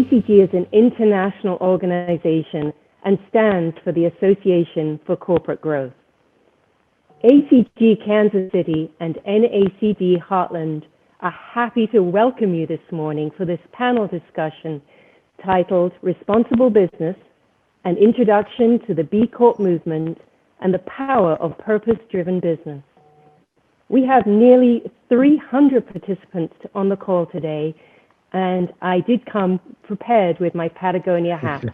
ACG is an international organization and stands for the Association for Corporate Growth. ACG Kansas City and NACD Heartland are happy to welcome you this morning for this panel discussion titled Responsible Business, an Introduction to the B Corp Movement and the Power of Purpose-Driven Business. We have nearly 300 participants on the call today, and I did come prepared with my Patagonia hat.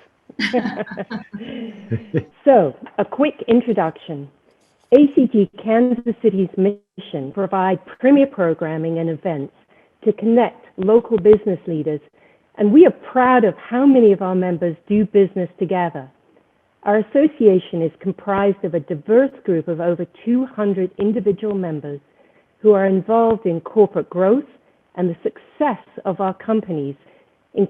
So, a quick introduction. ACG Kansas City's mission provides premier programming and events to connect local business leaders, and we are proud of how many of our members do business together. Our association is comprised of a diverse group of over 200 individual members who are involved in corporate growth and the success of our companies, in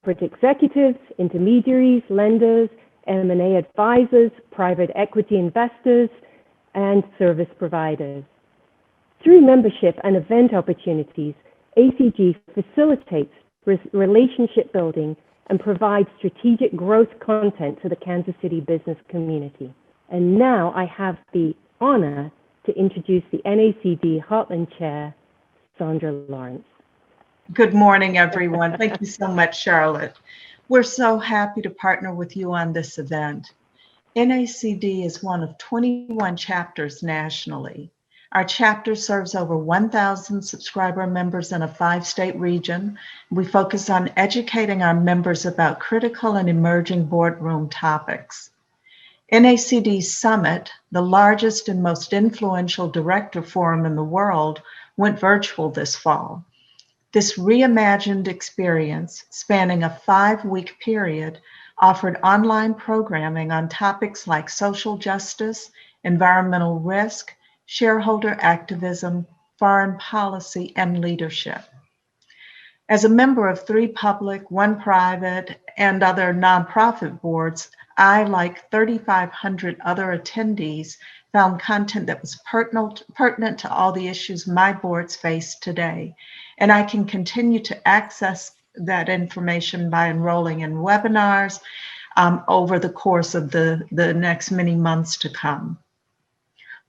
corporate executives, intermediaries, lenders, M&A advisors, private equity investors, and service providers. Through membership and event opportunities, ACG facilitates relationship building and provides strategic growth content to the Kansas City business community. And now I have the honor to introduce the NACD Heartland Chair, Sandra Lawrence. Good morning, everyone. Thank you so much, Charlotte. We're so happy to partner with you on this event. NACD is one of 21 chapters nationally. Our chapter serves over 1,000 subscriber members in a 5-state region. We focus on educating our members about critical and emerging boardroom topics. NACD Summit, the largest and most influential director forum in the world, went virtual this fall. This reimagined experience, spanning a 5-week period, offered online programming on topics like social justice, environmental risk, shareholder activism, foreign policy, and leadership. As a member of 3 public, 1 private, and other nonprofit boards, I, like 3,500 other attendees, found content that was pertinent to all the issues my boards face today. And I can continue to access that information by enrolling in webinars over the course of the next many months to come.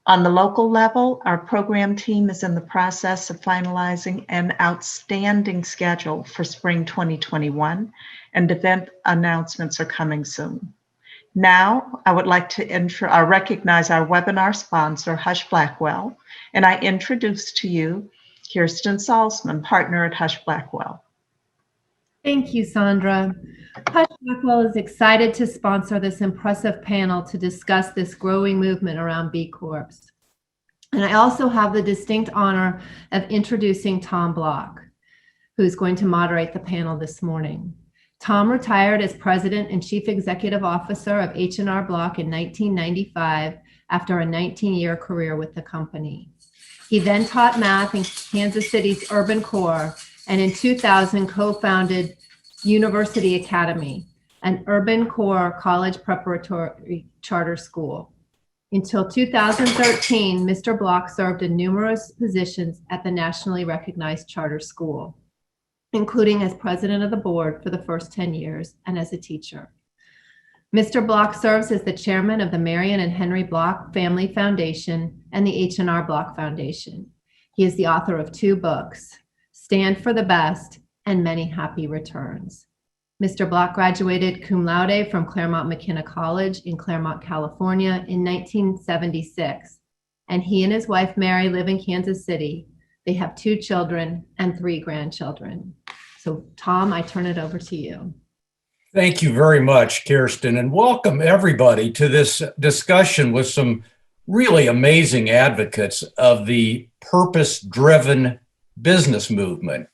On the local level, our program team is in the process of finalizing an outstanding schedule for spring 2021, and event announcements are coming soon. Now, I would like to recognize our webinar sponsor, Hush Blackwell, and I introduce to you Kirsten Salzman, partner at Hush Blackwell. Thank you, Sandra. Hush Blackwell is excited to sponsor this impressive panel to discuss this growing movement around B Corps. And I also have the distinct honor of introducing Tom Block, who's going to moderate the panel this morning. Tom retired as President and Chief Executive Officer of H&R Block in 1995 after a 19-year career with the company. He then taught math in Kansas City's Urban Core, and in 2000 co-founded University Academy, an Urban Core college preparatory charter school. Until 2013, Mr. Block served in numerous positions at the nationally recognized charter school, including as president of the board for the first 10 years and as a teacher. Mr. Block serves as the chairman of the Marion and Henry Block Family Foundation and the H&R Block Foundation. He is the author of 2 books, Stand for the Best and Many Happy Returns. Mr. Block graduated cum laude from Claremont McKenna College in Claremont, California in 1976, and he and his wife Mary live in Kansas City. They have 2 children and 3 grandchildren. So Tom, I turn it over to you. Thank you very much, Kirsten, and welcome everybody to this discussion with some really amazing advocates of the purpose-driven business movement.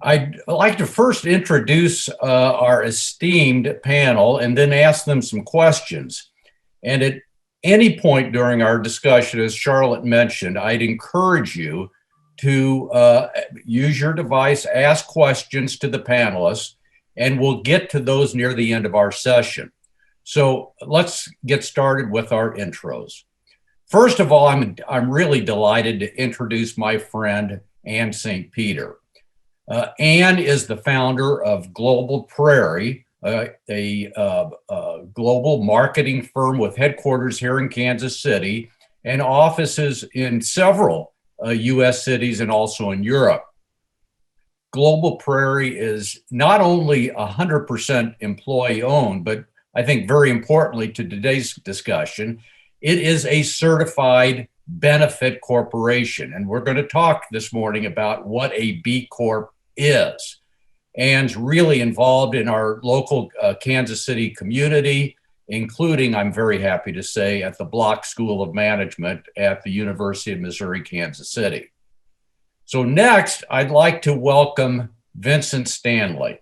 I'd like to first introduce our esteemed panel and then ask them some questions. And at any point during our discussion, as Charlotte mentioned, I'd encourage you to use your device, ask questions to the panelists, and we'll get to those near the end of our session. So let's get started with our intros. First of all, I'm really delighted to introduce my friend, Ann St. Peter. Ann is the founder of Global Prairie, a global marketing firm with headquarters here in Kansas City and offices in several U.S. cities and also in Europe. Global Prairie is not only 100% employee owned, but I think very importantly to today's discussion, it is a certified benefit corporation. And we're going to talk this morning about what a B Corp is. Ann's really involved in our local Kansas City community, including, I'm very happy to say, at the Block School of Management at the University of Missouri, Kansas City. So next, I'd like to welcome Vincent Stanley.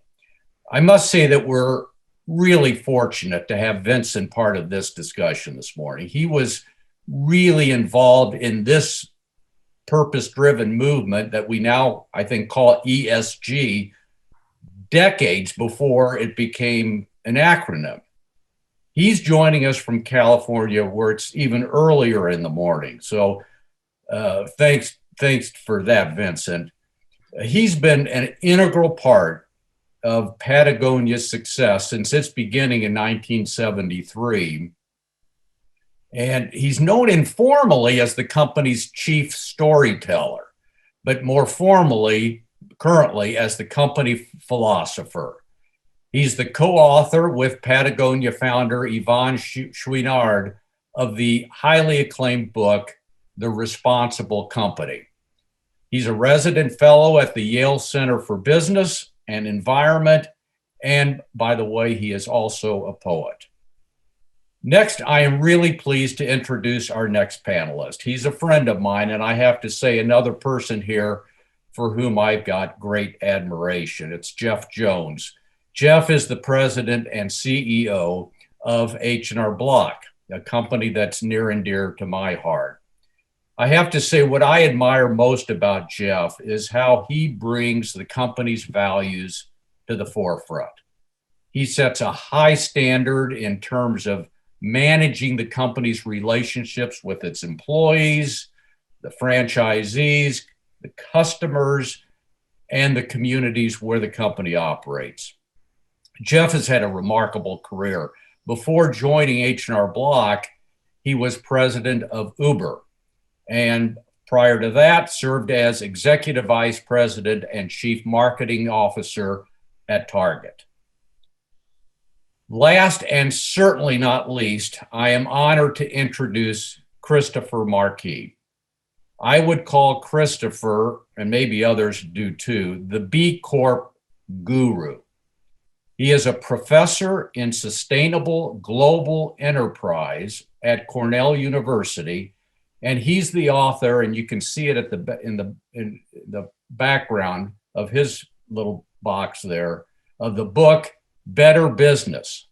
I must say that we're really fortunate to have Vincent part of this discussion this morning. He was really involved in this purpose-driven movement that we now, I think, call ESG, decades before it became an acronym. He's joining us from California, where it's even earlier in the morning. So thanks for that, Vincent. He's been an integral part of Patagonia's success since its beginning in 1973. And he's known informally as the company's chief storyteller, but more formally, currently, as the company philosopher. He's the co-author with Patagonia founder Yvon Chouinard of the highly acclaimed book, The Responsible Company. He's a resident fellow at the Yale Center for Business and Environment. And by the way, he is also a poet. Next, I am really pleased to introduce our next panelist. He's a friend of mine, and I have to say another person here for whom I've got great admiration. It's Jeff Jones. Jeff is the president and CEO of H&R Block, a company that's near and dear to my heart. I have to say what I admire most about Jeff is how he brings the company's values to the forefront. He sets a high standard in terms of managing the company's relationships with its employees, the franchisees, the customers, and the communities where the company operates. Jeff has had a remarkable career. Before joining H&R Block, he was president of Uber. And prior to that, served as executive vice president and chief marketing officer at Target. Last and certainly not least, I am honored to introduce Christopher Marquis. I would call Christopher, and maybe others do too, the B Corp guru. He is a professor in sustainable global enterprise at Cornell University, and he's the author, and you can see it in the background of his little box there, of the book Better Business: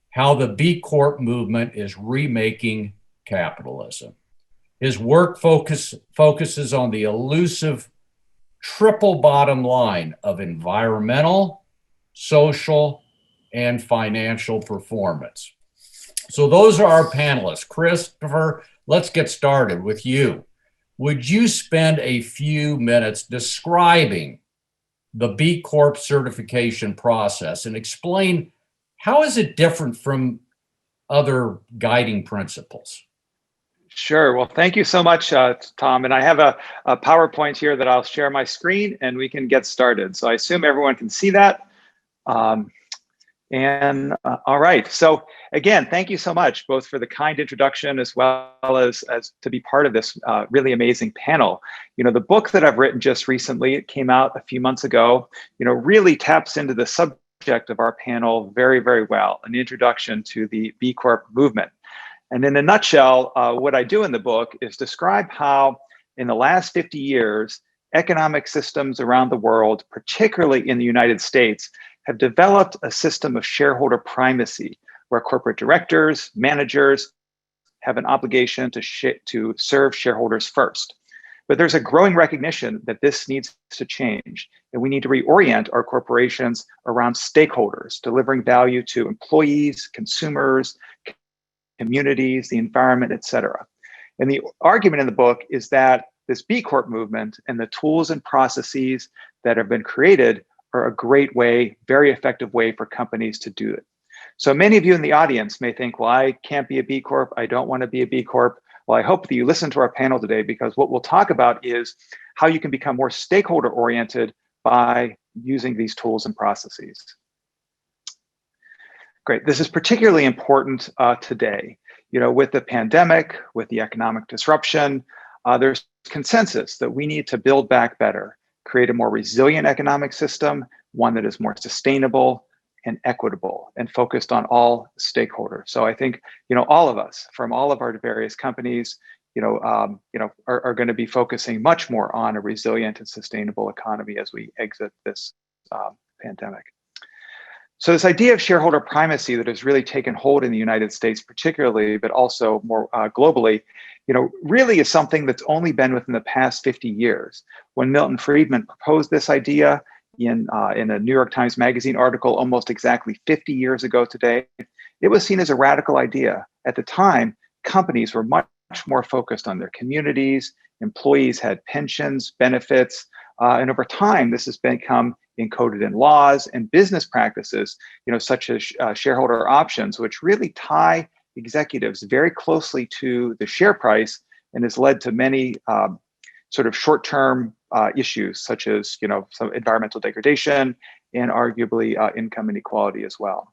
How the B Corp Movement is Remaking Capitalism. His work focuses on the elusive triple bottom line of environmental, social, and financial performance. So those are our panelists. Christopher, let's get started with you. Would you spend a few minutes describing the B Corp certification process and explain how is it different from other guiding principles? Sure. Well, thank you so much, Tom. And I have a PowerPoint here that I'll share my screen and we can get started. So I assume everyone can see that. All right. So again, thank you so much, both for the kind introduction as well as to be part of this really amazing panel. You know, the book that I've written just recently, it came out a few months ago, you know, really taps into the subject of our panel very, very well, an introduction to the B Corp movement. And in a nutshell, what I do in the book is describe how in the last 50 years, economic systems around the world, particularly in the United States, have developed a system of shareholder primacy where corporate directors, managers have an obligation to serve shareholders first. But there's a growing recognition that this needs to change, and we need to reorient our corporations around stakeholders, delivering value to employees, consumers, communities, the environment, et cetera. And the argument in the book is that this B Corp movement and the tools and processes that have been created are a great way, very effective way for companies to do it. So many of you in the audience may think, well, I can't be a B Corp. I don't want to be a B Corp. Well, I hope that you listen to our panel today, because what we'll talk about is how you can become more stakeholder oriented by using these tools and processes. Great. This is particularly important today. With the pandemic, with the economic disruption, there's consensus that we need to build back better, create a more resilient economic system, one that is more sustainable and equitable and focused on all stakeholders. So I think, all of us from all of our various companies, are going to be focusing much more on a resilient and sustainable economy as we exit this pandemic. So this idea of shareholder primacy that has really taken hold in the United States particularly, but also more globally, really is something that's only been within the past 50 years. When Milton Friedman proposed this idea in a New York Times Magazine article almost exactly 50 years ago today, it was seen as a radical idea. At the time, companies were much more focused on their communities, employees had pensions, benefits, and over time, this has become encoded in laws and business practices, such as shareholder options, which really tie executives very closely to the share price and has led to many sort of short-term issues, such as some environmental degradation and arguably income inequality as well.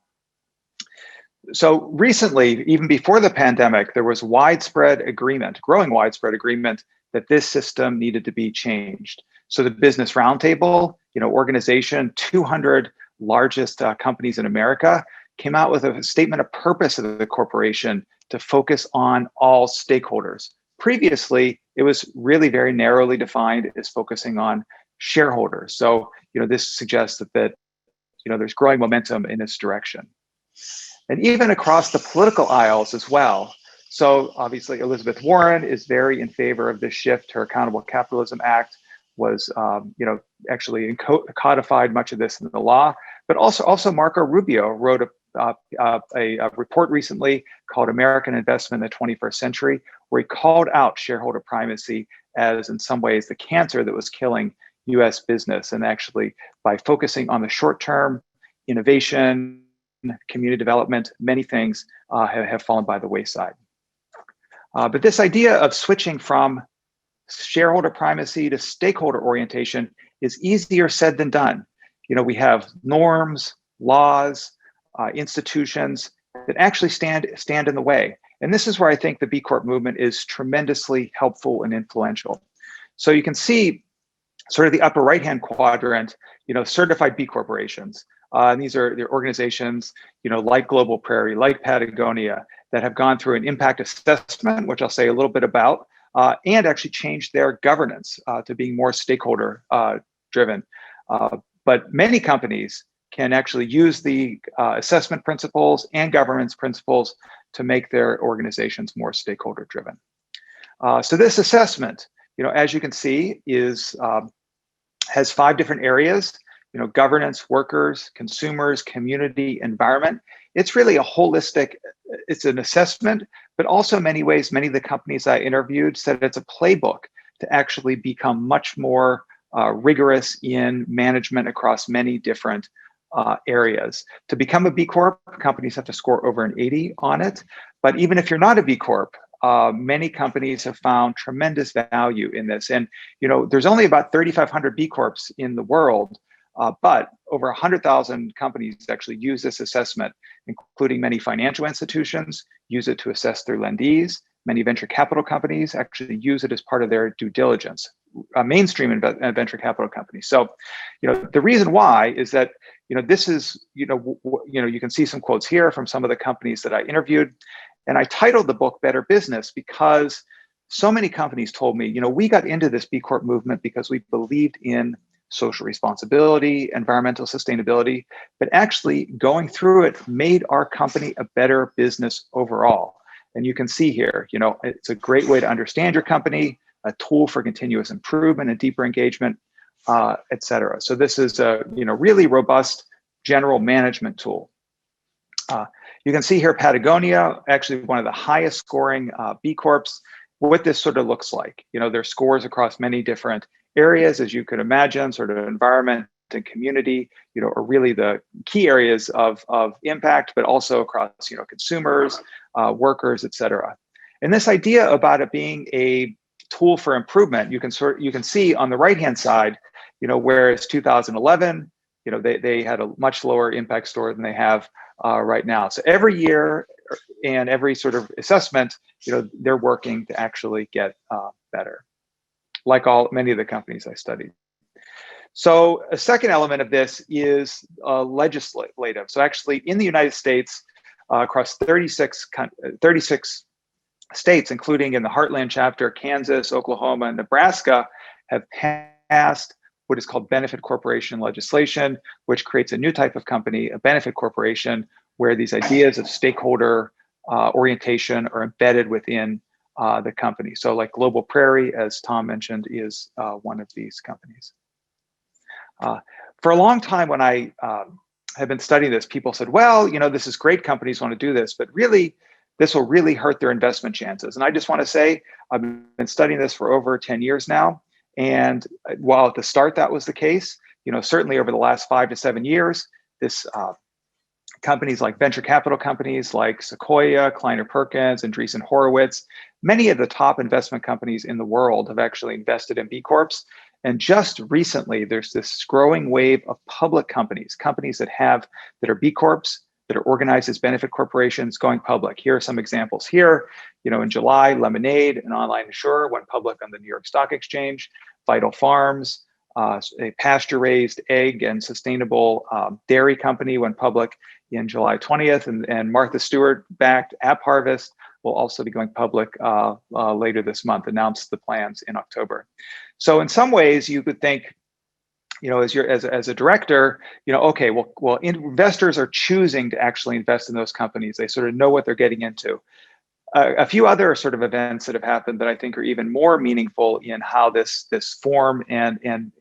So recently, even before the pandemic, there was growing widespread agreement that this system needed to be changed. So the Business Roundtable, organization, 200 largest companies in America, came out with a statement of purpose of the corporation to focus on all stakeholders. Previously, it was really very narrowly defined as focusing on shareholders. So, this suggests that there's growing momentum in this direction. And even across the political aisles as well. So obviously, Elizabeth Warren is very in favor of this shift. Her Accountable Capitalism Act was, actually codified much of this in the law. But also Marco Rubio wrote a report recently called American Investment in the 21st Century, where he called out shareholder primacy as, in some ways, the cancer that was killing U.S. business. And actually, by focusing on the short-term innovation, community development, many things have fallen by the wayside. But this idea of switching from shareholder primacy to stakeholder orientation is easier said than done. We have norms, laws, institutions that actually stand in the way. And this is where I think the B Corp movement is tremendously helpful and influential. So you can see sort of the upper right-hand quadrant, certified B corporations. And these are organizations, like Global Prairie, like Patagonia, that have gone through an impact assessment, which I'll say a little bit about, and actually changed their governance to being more stakeholder driven. But many companies can actually use the assessment principles and governance principles to make their organizations more stakeholder driven. So this assessment, as you can see, has 5 different areas. Governance, workers, consumers, community, environment. It's really a holistic, it's an assessment, but also in many ways, many of the companies I interviewed said it's a playbook to actually become much more rigorous in management across many different areas. To become a B Corp, companies have to score over an 80 on it. But even if you're not a B Corp, many companies have found tremendous value in this. And there's only about 3,500 B Corps in the world. But over 100,000 companies actually use this assessment, including many financial institutions use it to assess their lendees. Many venture capital companies actually use it as part of their due diligence, mainstream venture capital companies. So, the reason why is that, this is, you can see some quotes here from some of the companies that I interviewed. And I titled the book Better Business because so many companies told me, we got into this B Corp movement because we believed in social responsibility, environmental sustainability, but actually going through it made our company a better business overall. And you can see here, it's a great way to understand your company, a tool for continuous improvement and deeper engagement, et cetera. So this is a really robust general management tool. You can see here Patagonia, actually one of the highest scoring B Corps. what this sort of looks like. There's scores across many different areas, as you could imagine. Sort of environment and community, are really the key areas of impact, but also across, consumers, workers, et cetera. And this idea about it being a tool for improvement, you can see on the right-hand side, whereas 2011, they had a much lower impact score than they have right now. So every year and every sort of assessment, they're working to actually get better, like many of the companies I studied. So a second element of this is legislative. So actually in the United States, across 36 states, including in the Heartland chapter, Kansas, Oklahoma, and Nebraska, have passed what is called benefit corporation legislation, which creates a new type of company, a benefit corporation, where these ideas of stakeholder orientation are embedded within the company. So like Global Prairie, as Tom mentioned, is one of these companies. For a long time, when I have been studying this, people said, well, this is great, companies want to do this, but really, this will really hurt their investment chances. And I just want to say, I've been studying this for over 10 years now. And while at the start that was the case, certainly over the last 5 to 7 years, this companies like venture capital companies like Sequoia, Kleiner Perkins, and Andreessen Horowitz, many of the top investment companies in the world have actually invested in B Corps. And just recently, there's this growing wave of public companies that are B Corps, that are organized as benefit corporations, going public. Here are some examples here. In July, Lemonade, an online insurer, went public on the New York Stock Exchange. Vital Farms, a pasture-raised egg and sustainable dairy company, went public in July 20th. And Martha Stewart-backed App Harvest will also be going public later this month, announced the plans in October. So in some ways, you could think, as a director, okay, well, investors are choosing to actually invest in those companies. They sort of know what they're getting into. A few other sort of events that have happened that I think are even more meaningful in how this form and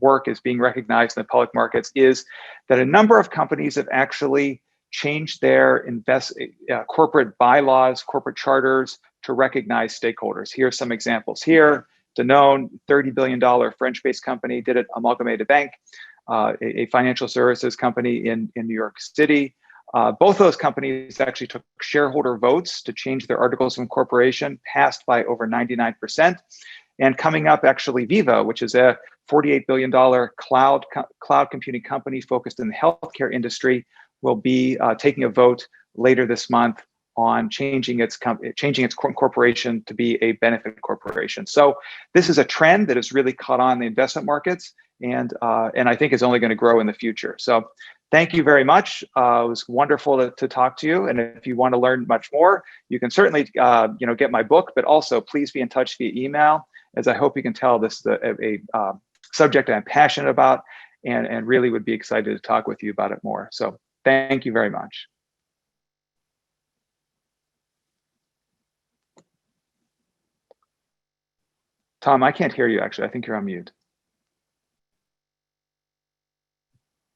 work is being recognized in the public markets is that a number of companies have actually changed their corporate bylaws, corporate charters to recognize stakeholders. Here are some examples here. Danone, $30 billion French-based company, did it. Amalgamated Bank, a financial services company in New York City. Both those companies actually took shareholder votes to change their articles of incorporation, passed by over 99%. And coming up, actually, Viva, which is a $48 billion cloud computing company focused in the healthcare industry, will be taking a vote later this month on changing its corporation to be a benefit corporation. So this is a trend that has really caught on the investment markets, and I think is only going to grow in the future. So thank you very much. It was wonderful to talk to you. And if you want to learn much more, you can certainly get my book, but also please be in touch via email. As I hope you can tell, this is a subject I'm passionate about, and really would be excited to talk with you about it more. So thank you very much. Tom, I can't hear you, actually. I think you're on mute.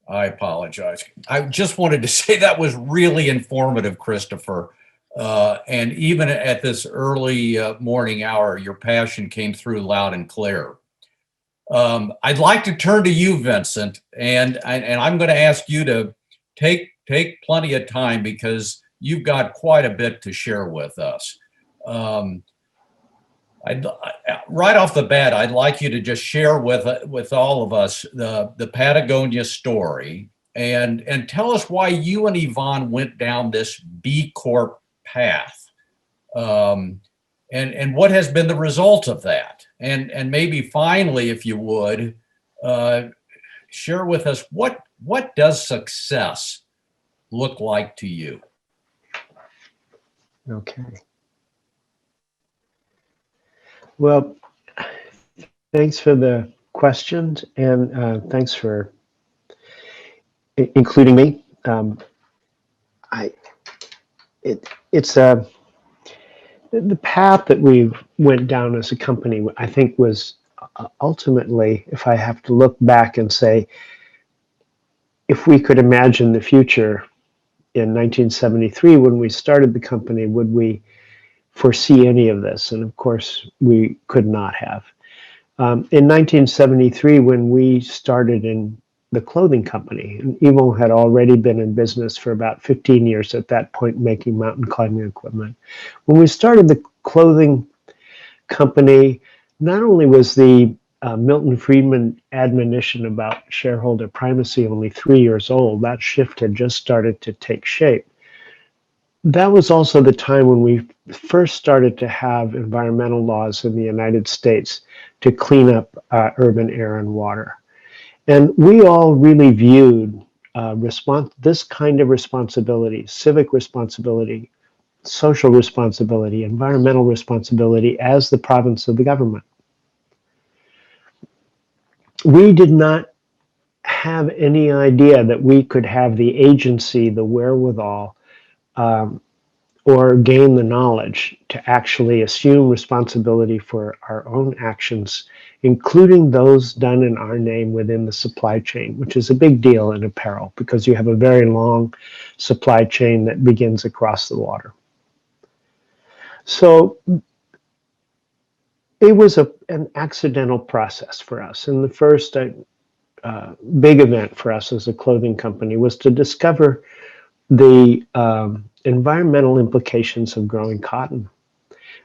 I apologize. I just wanted to say that was really informative, Christopher. And even at this early morning hour, your passion came through loud and clear. I'd like to turn to you, Vincent, and I'm going to ask you to take plenty of time because you've got quite a bit to share with us. Right off the bat, I'd like you to just share with all of us the Patagonia story and tell us why you and Yvonne went down this B Corp path, and what has been the result of that. And maybe finally, if you would, share with us what does success look like to you? Okay. Well, thanks for the questions, and thanks for including me. The path that we went down as a company, I think, was ultimately, if I have to look back and say, if we could imagine the future in 1973 when we started the company, would we foresee any of this. And of course, we could not have. In 1973, when we started in the clothing company, and Ivo had already been in business for about 15 years at that point, making mountain climbing equipment. When we started the clothing company, not only was the Milton Friedman admonition about shareholder primacy only 3 years old, that shift had just started to take shape. That was also the time when we first started to have environmental laws in the United States to clean up urban air and water. And we all really viewed this kind of responsibility, civic responsibility, social responsibility, environmental responsibility as the province of the government. We did not have any idea that we could have the agency, the wherewithal, or gain the knowledge to actually assume responsibility for our own actions, including those done in our name within the supply chain, which is a big deal in apparel because you have a very long supply chain that begins across the water. So it was an accidental process for us. And the first big event for us as a clothing company was to discover the environmental implications of growing cotton,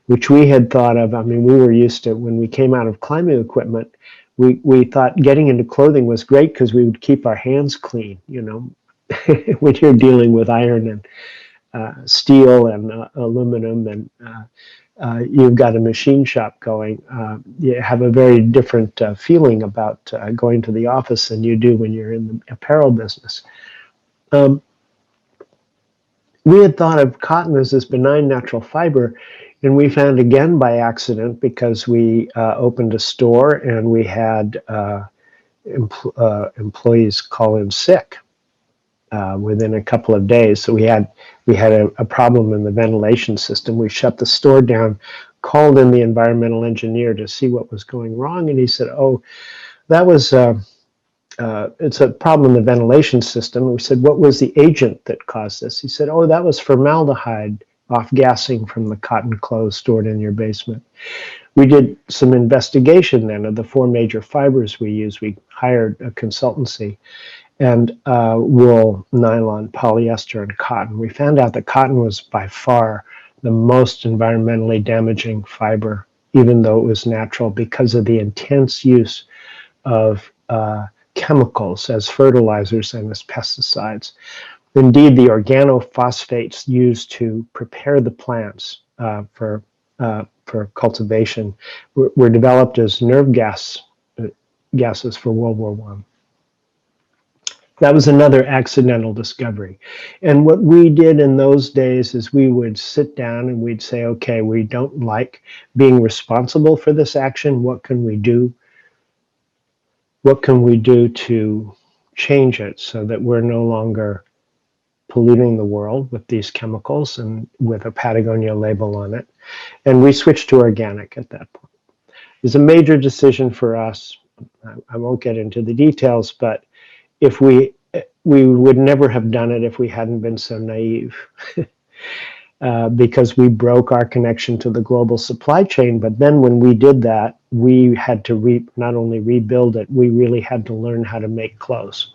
which we had thought of. I mean, we were used to, when we came out of climbing equipment, we thought getting into clothing was great because we would keep our hands clean, you know, when you're dealing with iron and steel and aluminum and you've got a machine shop going, you have a very different feeling about going to the office than you do when you're in the apparel business. We had thought of cotton as this benign natural fiber, and we found again by accident because we opened a store and we had employees call in sick within a couple of days. So we had a problem in the ventilation system. We shut the store down, called in the environmental engineer to see what was going wrong, and he said, "Oh, that was." It's a problem in the ventilation system. We said, what was the agent that caused this? He said, oh, that was formaldehyde off-gassing from the cotton clothes stored in your basement. We did some investigation then of the 4 major fibers we use. We hired a consultancy, and wool, nylon, polyester, and cotton. We found out that cotton was by far the most environmentally damaging fiber, even though it was natural, because of the intense use of chemicals as fertilizers and as pesticides. Indeed, the organophosphates used to prepare the plants for cultivation were developed as nerve gases for World War I. That was another accidental discovery. And what we did in those days is we would sit down and we'd say, okay, we don't like being responsible for this action. What can we do? What can we do to change it so that we're no longer polluting the world with these chemicals and with a Patagonia label on it? And we switched to organic at that point. It was a major decision for us. I won't get into the details, but if we would never have done it if we hadn't been so naive. Because we broke our connection to the global supply chain. But then when we did that, we had to not only rebuild it, we really had to learn how to make clothes.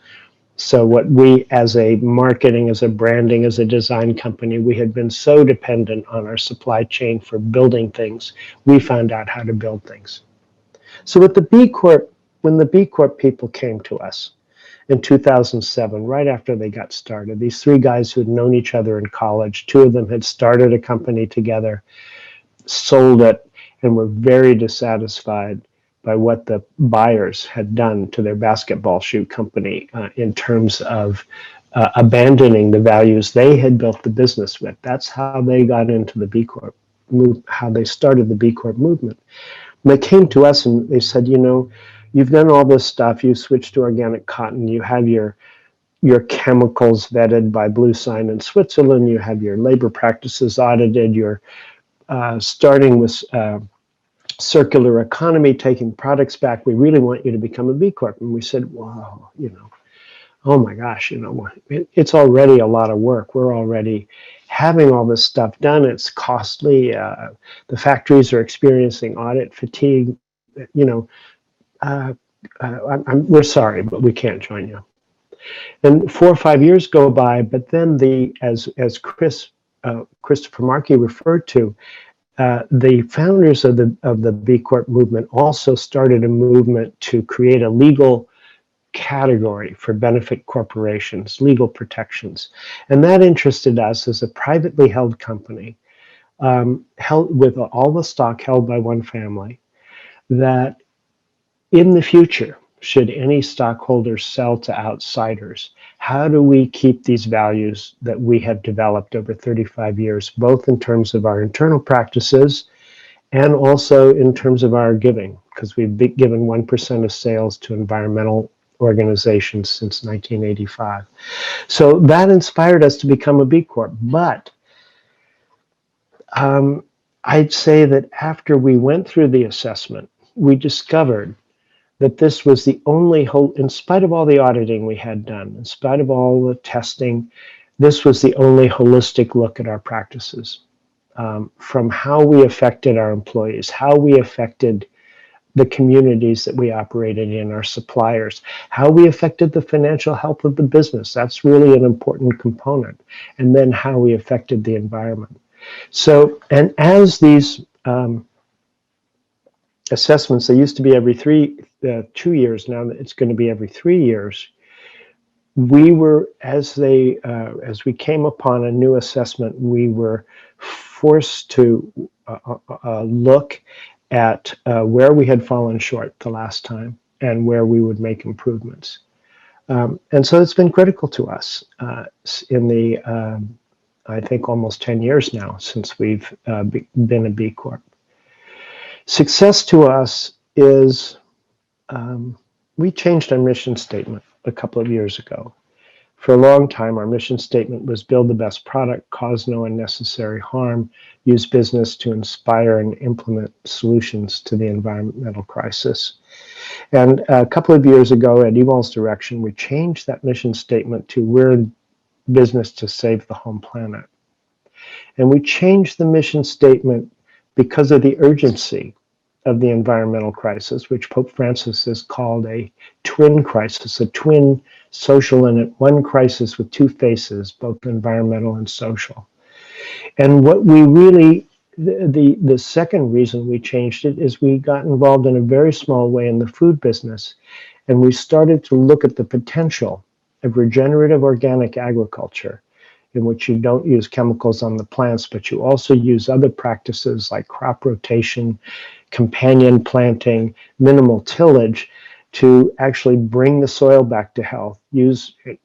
So what we, as a marketing, as a branding, as a design company, we had been so dependent on our supply chain for building things, we found out how to build things. So with the B Corp, when the B Corp people came to us, in 2007, right after they got started. These 3 guys who had known each other in college, 2 of them had started a company together, sold it, and were very dissatisfied by what the buyers had done to their basketball shoe company in terms of abandoning the values they had built the business with. That's how they got into the B Corp, how they started the B Corp movement. And they came to us and they said, you know, you've done all this stuff. You switched to organic cotton. You have your chemicals vetted by Blue Sign in Switzerland. You have your labor practices audited. You're starting with circular economy, taking products back. We really want you to become a B Corp. And we said, wow, you know, oh my gosh, it's already a lot of work. We're already having all this stuff done. It's costly. The factories are experiencing audit fatigue. You know, we're sorry, but we can't join you. And 4 or 5 years go by, but then as Christopher Markey referred to, the founders of the B Corp movement also started a movement to create a legal category for benefit corporations, legal protections. And that interested us as a privately held company, held with all the stock held by one family, that in the future, should any stockholders sell to outsiders, how do we keep these values that we have developed over 35 years, both in terms of our internal practices and also in terms of our giving, because we've given 1% of sales to environmental organizations since 1985. So that inspired us to become a B Corp. But I'd say that after we went through the assessment, we discovered that this was the only in spite of all the auditing we had done, in spite of all the testing, this was the only holistic look at our practices, from how we affected our employees, how we affected the communities that we operated in, our suppliers, how we affected the financial health of the business. That's really an important component. And then how we affected the environment. So, and as these assessments, they used to be every 2 years, now it's going to be every 3 years. We were, as we came upon a new assessment, we were forced to look at where we had fallen short the last time and where we would make improvements. And so it's been critical to us in the, I think, almost 10 years now since we've been a B Corp. Success to us is, we changed our mission statement a couple of years ago. For a long time, our mission statement was build the best product, cause no unnecessary harm, use business to inspire and implement solutions to the environmental crisis. And a couple of years ago, at Ewald's direction, we changed that mission statement to we're in business to save the home planet. And we changed the mission statement because of the urgency of the environmental crisis, which Pope Francis has called a twin crisis, a twin social and one crisis with two faces, both environmental and social. And what we really, the second reason we changed it is we got involved in a very small way in the food business, and we started to look at the potential of regenerative organic agriculture, in which you don't use chemicals on the plants, but you also use other practices like crop rotation, companion planting, minimal tillage, to actually bring the soil back to health,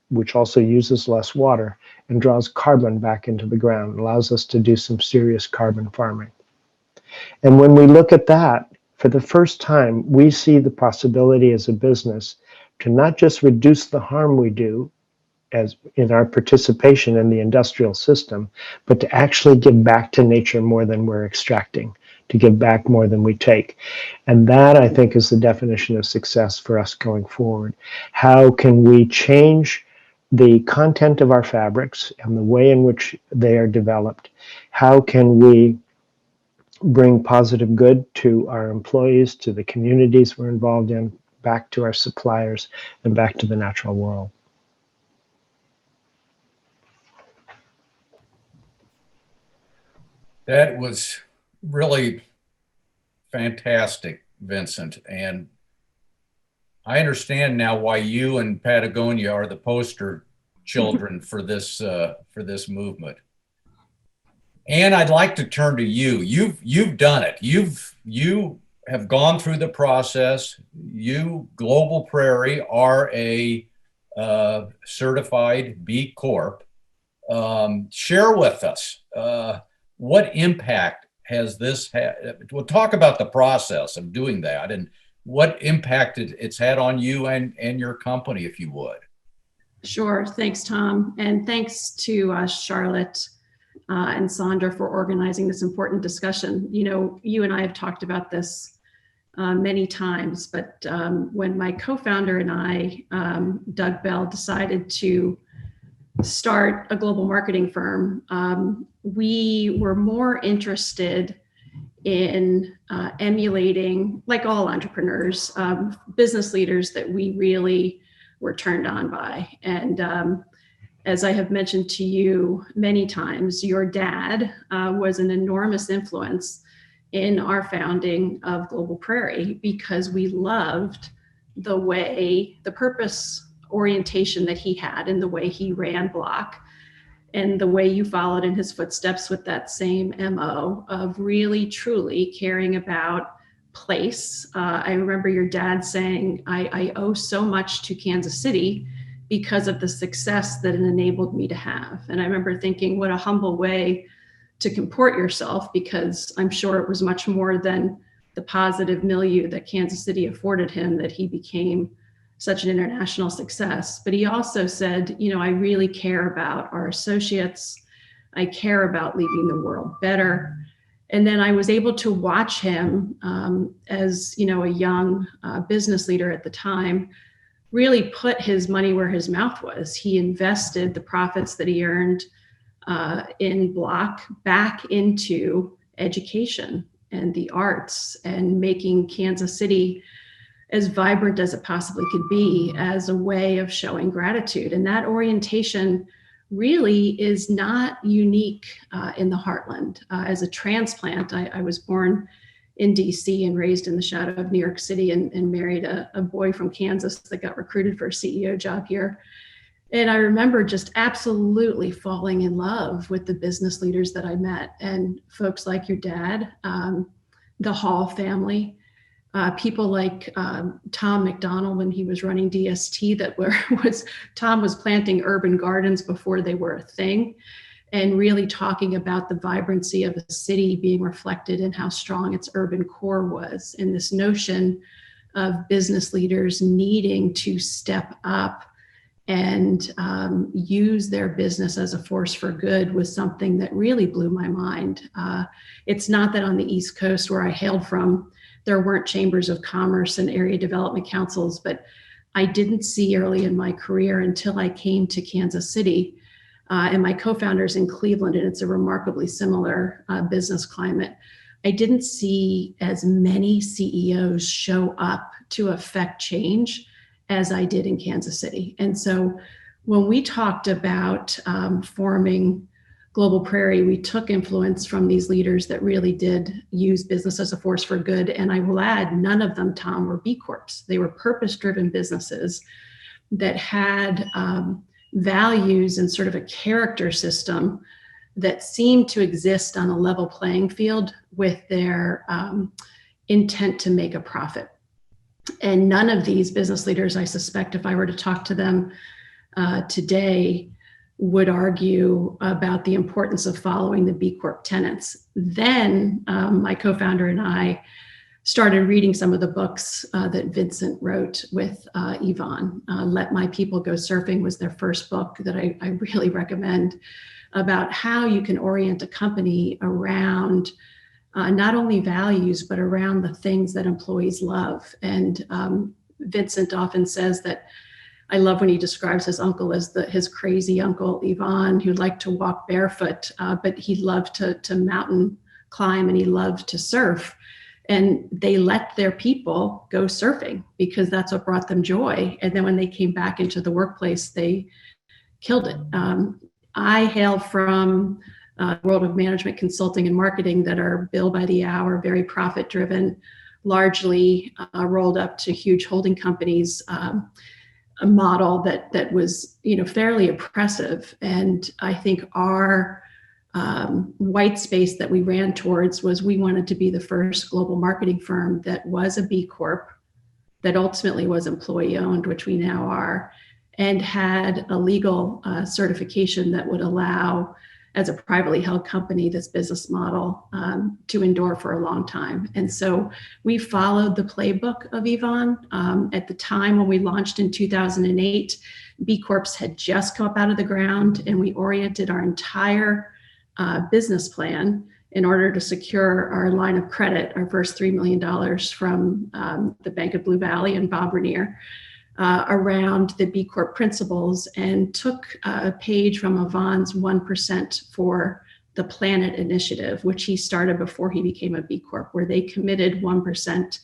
which also uses less water and draws carbon back into the ground, allows us to do some serious carbon farming. And when we look at that, for the first time, we see the possibility as a business to not just reduce the harm we do as in our participation in the industrial system, but to actually give back to nature more than we're extracting, to give back more than we take. And that, I think, is the definition of success for us going forward. How can we change the content of our fabrics and the way in which they are developed? How can we bring positive good to our employees, to the communities we're involved in, back to our suppliers, and back to the natural world? That was really fantastic, Vincent. And I understand now why you and Patagonia are the poster children for this movement. And I'd like to turn to you. You've done it. You have gone through the process. You, Global Prairie, are a certified B Corp. Share with us what impact has this had? We'll talk about the process of doing that and what impact it's had on you and your company, if you would. Sure. Thanks, Tom. And thanks to Charlotte and Sandra for organizing this important discussion. You know, you and I have talked about this many times. But when my co-founder and I, Doug Bell, decided to start a global marketing firm, we were more interested in emulating, like all entrepreneurs, business leaders that we really were turned on by. And as I have mentioned to you many times, your dad was an enormous influence in our founding of Global Prairie, because we loved the purpose orientation that he had and the way he ran Block, and the way you followed in his footsteps with that same MO of really, truly caring about place. I remember your dad saying, I owe so much to Kansas City because of the success that it enabled me to have. And I remember thinking, what a humble way to comport yourself, because I'm sure it was much more than the positive milieu that Kansas City afforded him that he became such an international success. But he also said, I really care about our associates. I care about leaving the world better. And then I was able to watch him as, a young business leader at the time, really put his money where his mouth was. He invested the profits that he earned in Block back into education and the arts, and making Kansas City as vibrant as it possibly could be as a way of showing gratitude. And that orientation really is not unique in the heartland. As a transplant, I was born in DC and raised in the shadow of New York City, and married a boy from Kansas that got recruited for a CEO job here. And I remember just absolutely falling in love with the business leaders that I met, and folks like your dad, the Hall family, people like Tom McDonald when he was running DST, Tom was planting urban gardens before they were a thing, and really talking about the vibrancy of a city being reflected in how strong its urban core was. And this notion of business leaders needing to step up and use their business as a force for good was something that really blew my mind. It's not that on the East Coast, where I hailed from, there weren't chambers of commerce and area development councils, but I didn't see early in my career until I came to Kansas City, and my co-founders in Cleveland, and it's a remarkably similar business climate. I didn't see as many CEOs show up to affect change as I did in Kansas City. And so when we talked about forming Global Prairie, we took influence from these leaders that really did use business as a force for good. And I will add, none of them, Tom, were B Corps. They were purpose-driven businesses that had values and sort of a character system that seemed to exist on a level playing field with their intent to make a profit. And none of these business leaders, I suspect, if I were to talk to them today, would argue about the importance of following the B Corp tenets. Then my co-founder and I started reading some of the books that Vincent wrote with Yvonne. Let My People Go Surfing was their first book that I really recommend, about how you can orient a company around not only values, but around the things that employees love. And Vincent often says that, I love when he describes his uncle as his crazy uncle, Yvonne, who liked to walk barefoot, but he loved to mountain climb and he loved to surf. And they let their people go surfing because that's what brought them joy. And then when they came back into the workplace, they killed it. I hail from world of management consulting and marketing that are bill by the hour, very profit driven, largely rolled up to huge holding companies, a model that was fairly oppressive. And I think our white space that we ran towards was, we wanted to be the first global marketing firm that was a B Corp, that ultimately was employee owned, which we now are, and had a legal certification that would allow, as a privately held company, this business model to endure for a long time. And so we followed the playbook of Yvonne. At the time when we launched in 2008, B Corps had just come up out of the ground, and we oriented our entire business plan in order to secure our line of credit, our first $3 million from the Bank of Blue Valley and Bob Rainier, around the B Corp principles, and took a page from Yvonne's 1% for the Planet Initiative, which he started before he became a B Corp, where they committed 1%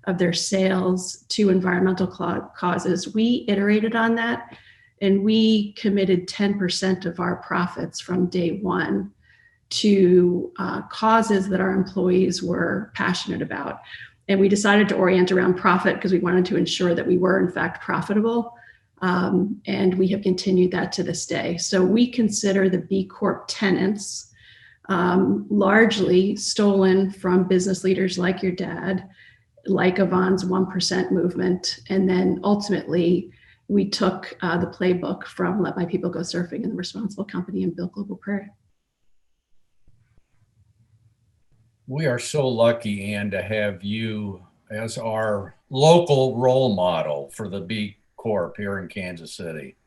of their sales to environmental causes. We iterated on that, and we committed 10% of our profits from day one to causes that our employees were passionate about. And we decided to orient around profit because we wanted to ensure that we were in fact profitable. And we have continued that to this day. So we consider the B Corp tenets largely stolen from business leaders like your dad, like Yvonne's 1% movement. And then ultimately, we took the playbook from Let My People Go Surfing and The Responsible Company and built Global Prairie. We are so lucky, Ann, to have you as our local role model for the B Corp here in Kansas City.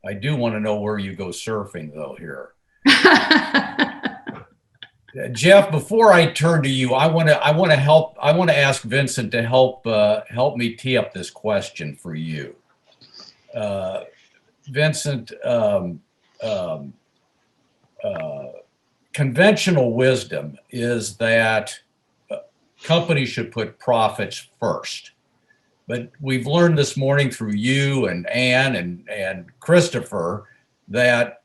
I do want to know where you go surfing, though, here. Jeff, before I turn to you, I want to ask Vincent to help me tee up this question for you. Vincent, conventional wisdom is that companies should put profits first. But we've learned this morning through you and Ann and Christopher that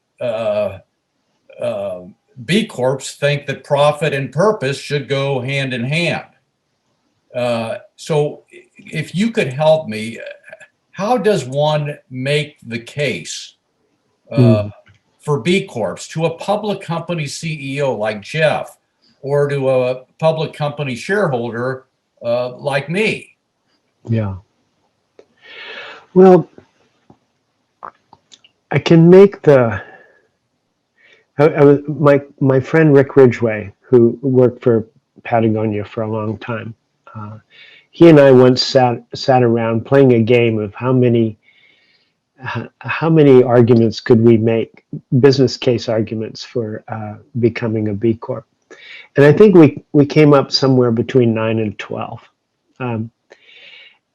B Corps think that profit and purpose should go hand in hand. So if you could help me, how does one make the case for B Corps to a public company CEO like Jeff, or to a public company shareholder like me? Yeah. Well, I can make my friend Rick Ridgway, who worked for Patagonia for a long time, he and I once sat around playing a game of how many arguments could we make, business case arguments for becoming a B Corp. And I think we came up somewhere between 9 and 12.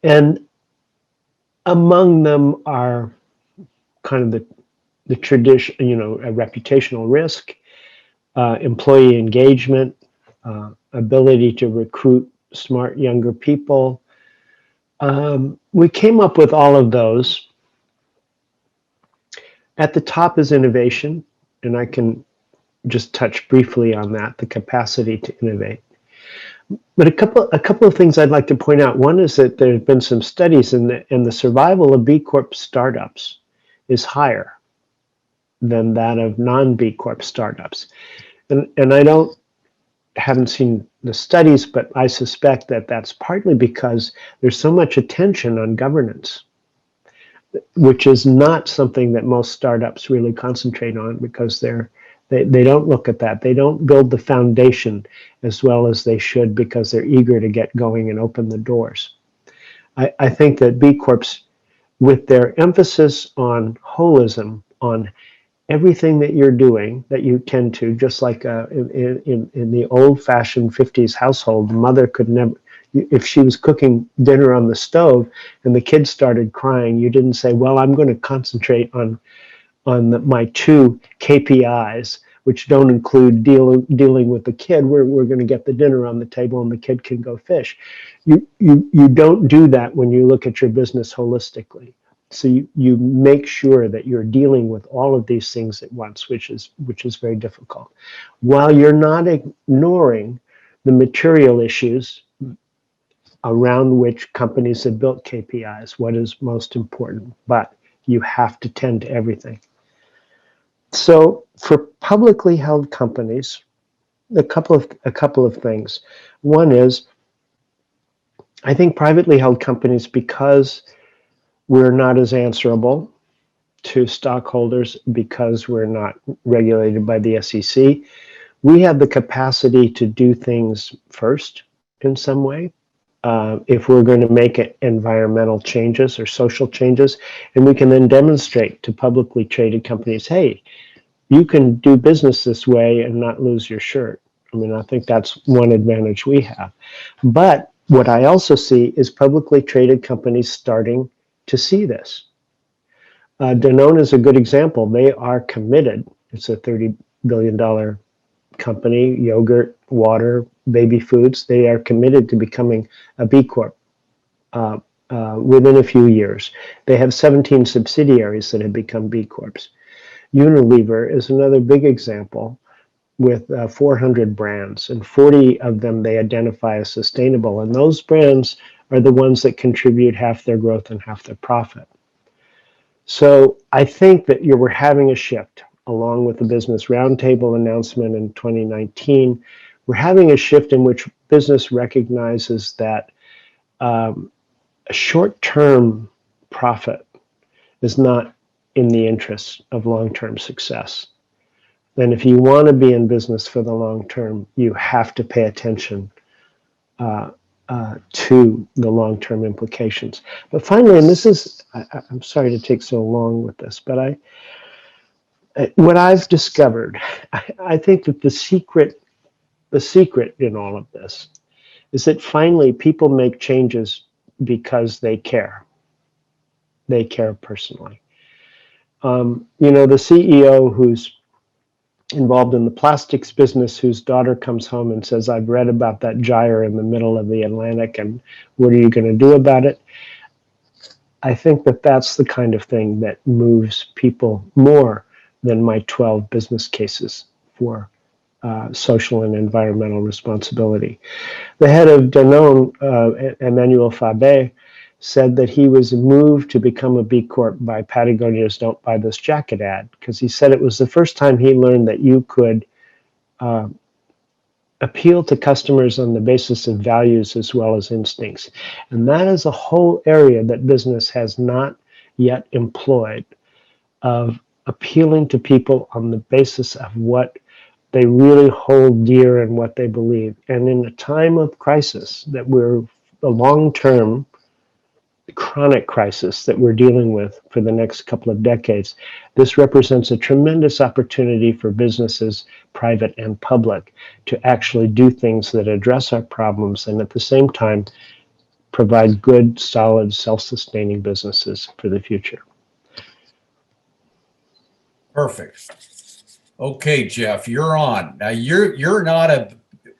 And among them are kind of the tradition, a reputational risk, employee engagement, ability to recruit smart younger people. We came up with all of those. At the top is innovation, and I can just touch briefly on that, the capacity to innovate. But a couple of things I'd like to point out. One is that there have been some studies and the survival of B Corp startups is higher than that of non-B Corp startups. And I haven't seen the studies, but I suspect that that's partly because there's so much attention on governance, which is not something that most startups really concentrate on, because they don't look at that. They don't build the foundation as well as they should, because they're eager to get going and open the doors. I think that B Corps, with their emphasis on holism, on everything that you're doing, that you tend to, just like in the old-fashioned 50s household, the mother could never, if she was cooking dinner on the stove and the kids started crying, you didn't say, well, I'm going to concentrate on my 2 KPIs, which don't include dealing with the kid. We're going to get the dinner on the table and the kid can go fish. You don't do that when you look at your business holistically. So you make sure that you're dealing with all of these things at once, which is very difficult, while you're not ignoring the material issues around which companies have built KPIs, what is most important, but you have to tend to everything. So for publicly held companies, a couple of things. One is, I think privately held companies, because we're not as answerable to stockholders, because we're not regulated by the SEC, we have the capacity to do things first in some way. If we're going to make environmental changes or social changes, and we can then demonstrate to publicly traded companies, hey, you can do business this way and not lose your shirt. I mean, I think that's one advantage we have. But what I also see is publicly traded companies starting to see this. Danone is a good example. They are committed. It's a $30 billion company, yogurt, water, baby foods. They are committed to becoming a B Corp within a few years. They have 17 subsidiaries that have become B Corps. Unilever is another big example with 400 brands, and 40 of them they identify as sustainable. And those brands are the ones that contribute half their growth and half their profit. So I think that we're having a shift, along with the Business Roundtable announcement in 2019. We're having a shift in which business recognizes that a short-term profit is not in the interest of long-term success. Then if you want to be in business for the long term, you have to pay attention to the long-term implications. But finally, and this is, I'm sorry to take so long with this, but what I've discovered, I think that the secret in all of this is that finally people make changes because they care. They care personally. The CEO who's involved in the plastics business, whose daughter comes home and says, I've read about that gyre in the middle of the Atlantic, and what are you going to do about it? I think that that's the kind of thing that moves people more than my 12 business cases for social and environmental responsibility. The head of Danone, Emmanuel Faber, said that he was moved to become a B Corp by Patagonia's Don't Buy This Jacket ad, because he said it was the first time he learned that you could appeal to customers on the basis of values as well as instincts. And that is a whole area that business has not yet employed, of appealing to people on the basis of what they really hold dear and what they believe. And in a time of crisis, that we're a long-term chronic crisis that we're dealing with for the next couple of decades, this represents a tremendous opportunity for businesses, private and public, to actually do things that address our problems and at the same time provide good, solid, self-sustaining businesses for the future. Perfect. Okay, Jeff, you're on. Now you're not a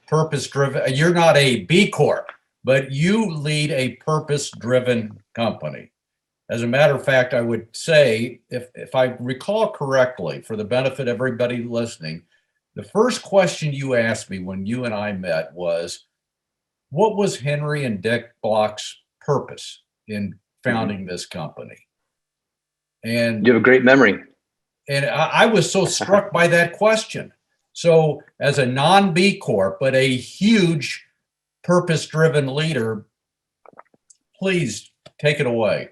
purpose-driven, you're not a B Corp, but you lead a purpose-driven company. As a matter of fact, I would say, if I recall correctly, for the benefit of everybody listening, the first question you asked me when you and I met was, what was Henry and Dick Block's purpose in founding this company? And you have a great memory. And I was so struck by that question. So as a non-B Corp, but a huge purpose-driven leader, please take it away.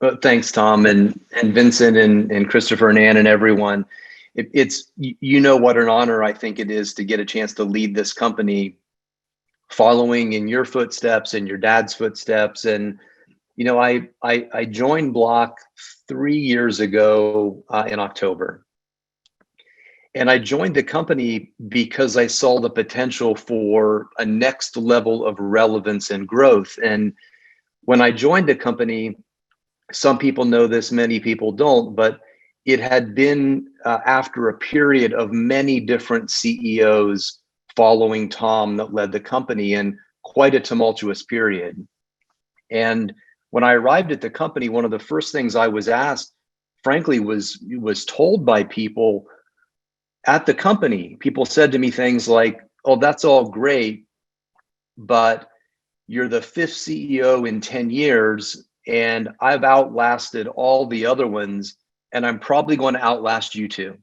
Well, thanks, Tom, and Vincent and Christopher and Ann and everyone. It's what an honor I think it is to get a chance to lead this company, following in your footsteps and your dad's footsteps. And I joined Block 3 years ago in October. And I joined the company because I saw the potential for a next level of relevance and growth. And when I joined the company, some people know this, many people don't, but it had been after a period of many different CEOs following Tom that led the company, and quite a tumultuous period. And when I arrived at the company, one of the first things I was asked, frankly, was told by people at the company. People said to me things like, oh, that's all great, but you're the 5th CEO in 10 years, and I've outlasted all the other ones, and I'm probably going to outlast you too.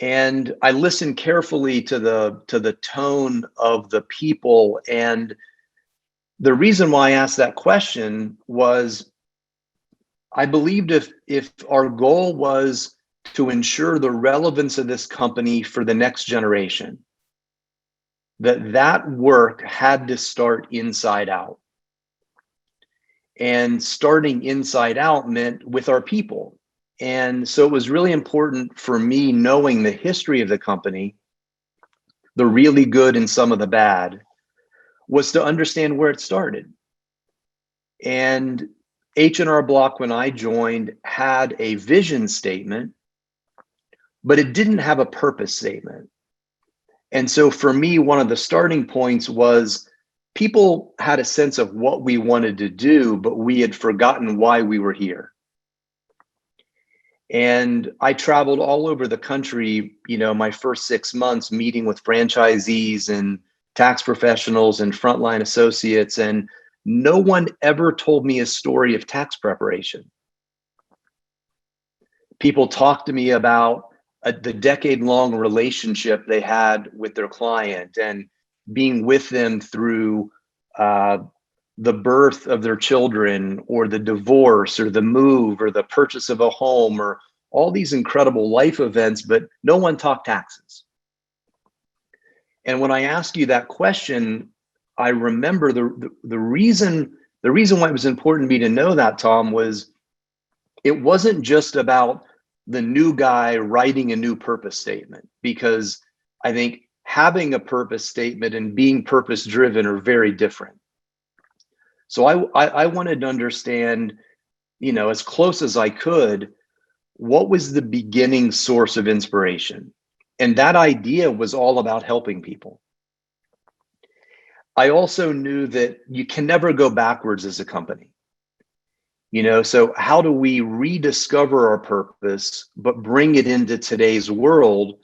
And I listened carefully to the tone of the people, and the reason why I asked that question was I believed if our goal was to ensure the relevance of this company for the next generation, that work had to start inside out. And starting inside out meant with our people. And so it was really important for me, knowing the history of the company, the really good and some of the bad, was to understand where it started. And H&R Block, when I joined, had a vision statement, but it didn't have a purpose statement. And so for me, one of the starting points was people had a sense of what we wanted to do, but we had forgotten why we were here. And I traveled all over the country, my first 6 months, meeting with franchisees and tax professionals and frontline associates, and no one ever told me a story of tax preparation. People talked to me about the decade-long relationship they had with their client and being with them through the birth of their children, or the divorce, or the move, or the purchase of a home, or all these incredible life events, but no one talked taxes. And when I asked you that question, I remember the reason why it was important to me to know that, Tom, was it wasn't just about the new guy writing a new purpose statement, because I think having a purpose statement and being purpose driven are very different. So I wanted to understand, as close as I could, what was the beginning source of inspiration? And that idea was all about helping people. I also knew that you can never go backwards as a company. So how do we rediscover our purpose, but bring it into today's world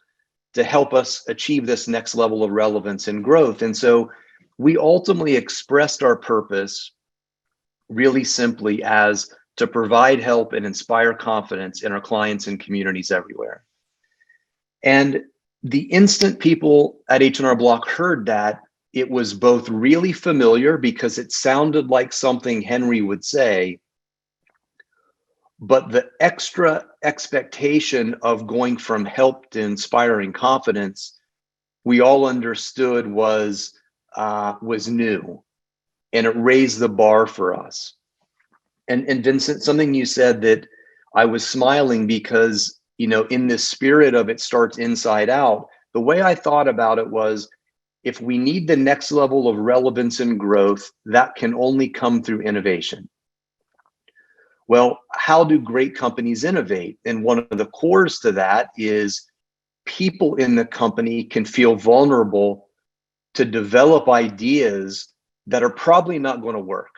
to help us achieve this next level of relevance and growth? And so we ultimately expressed our purpose really simply as to provide help and inspire confidence in our clients and communities everywhere. And the instant people at H&R Block heard that, it was both really familiar because it sounded like something Henry would say, but the extra expectation of going from help to inspiring confidence, we all understood was new, and it raised the bar for us. And Vincent, something you said that I was smiling because, in this spirit of it starts inside out, the way I thought about it was, if we need the next level of relevance and growth, that can only come through innovation. Well, how do great companies innovate? And one of the cores to that is people in the company can feel vulnerable to develop ideas that are probably not going to work.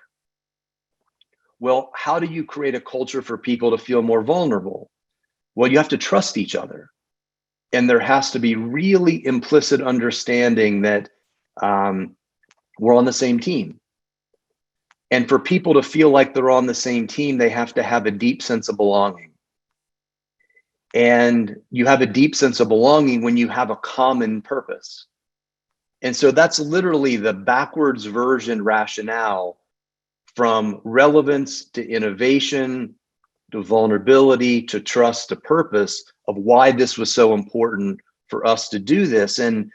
Well, how do you create a culture for people to feel more vulnerable? Well, you have to trust each other. And there has to be really implicit understanding that we're on the same team. And for people to feel like they're on the same team, they have to have a deep sense of belonging. And you have a deep sense of belonging when you have a common purpose. And so that's literally the backwards version rationale, from relevance to innovation, to vulnerability, to trust, to purpose, of why this was so important for us to do this. And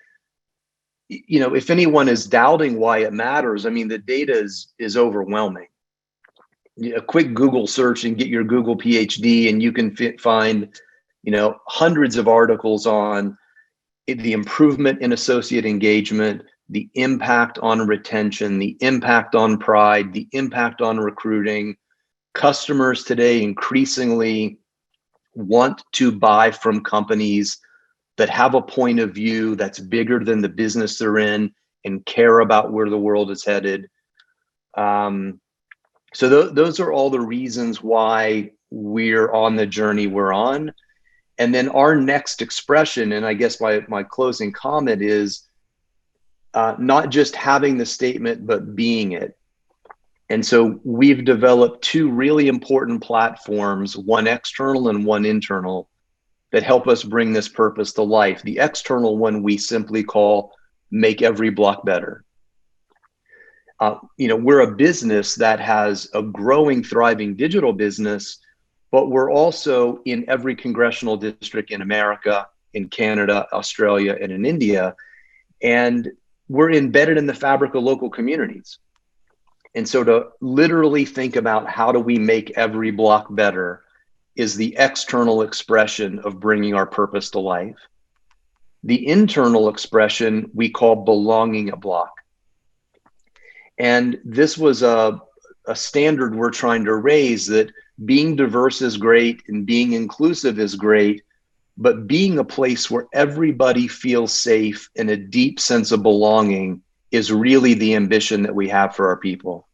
if anyone is doubting why it matters, the data is overwhelming. A quick Google search and get your Google PhD, and you can find, hundreds of articles on the improvement in associate engagement, the impact on retention, the impact on pride, the impact on recruiting. Customers today increasingly want to buy from companies that have a point of view that's bigger than the business they're in and care about where the world is headed. So those are all the reasons why we're on the journey we're on. And then our next expression, and I guess my closing comment is not just having the statement, but being it. And so we've developed two really important platforms, one external and one internal, that help us bring this purpose to life. The external one we simply call Make Every Block Better. We're a business that has a growing, thriving digital business, but we're also in every congressional district in America, in Canada, Australia, and in India. And we're embedded in the fabric of local communities. And so to literally think about how do we make every block better is the external expression of bringing our purpose to life. The internal expression we call belonging a block. And this was a standard we're trying to raise, that being diverse is great and being inclusive is great, but being a place where everybody feels safe and a deep sense of belonging is really the ambition that we have for our people.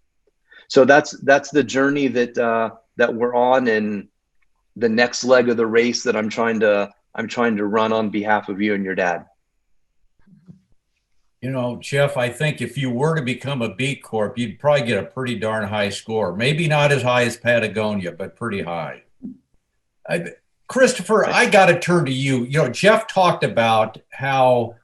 So that's the journey that we're on, and the next leg of the race that I'm trying to run on behalf of you and your dad. You know, Jeff, I think if you were to become a B Corp, you'd probably get a pretty darn high score. Maybe not as high as Patagonia, but pretty high. Christopher, I got to turn to you. You know, Jeff talked about how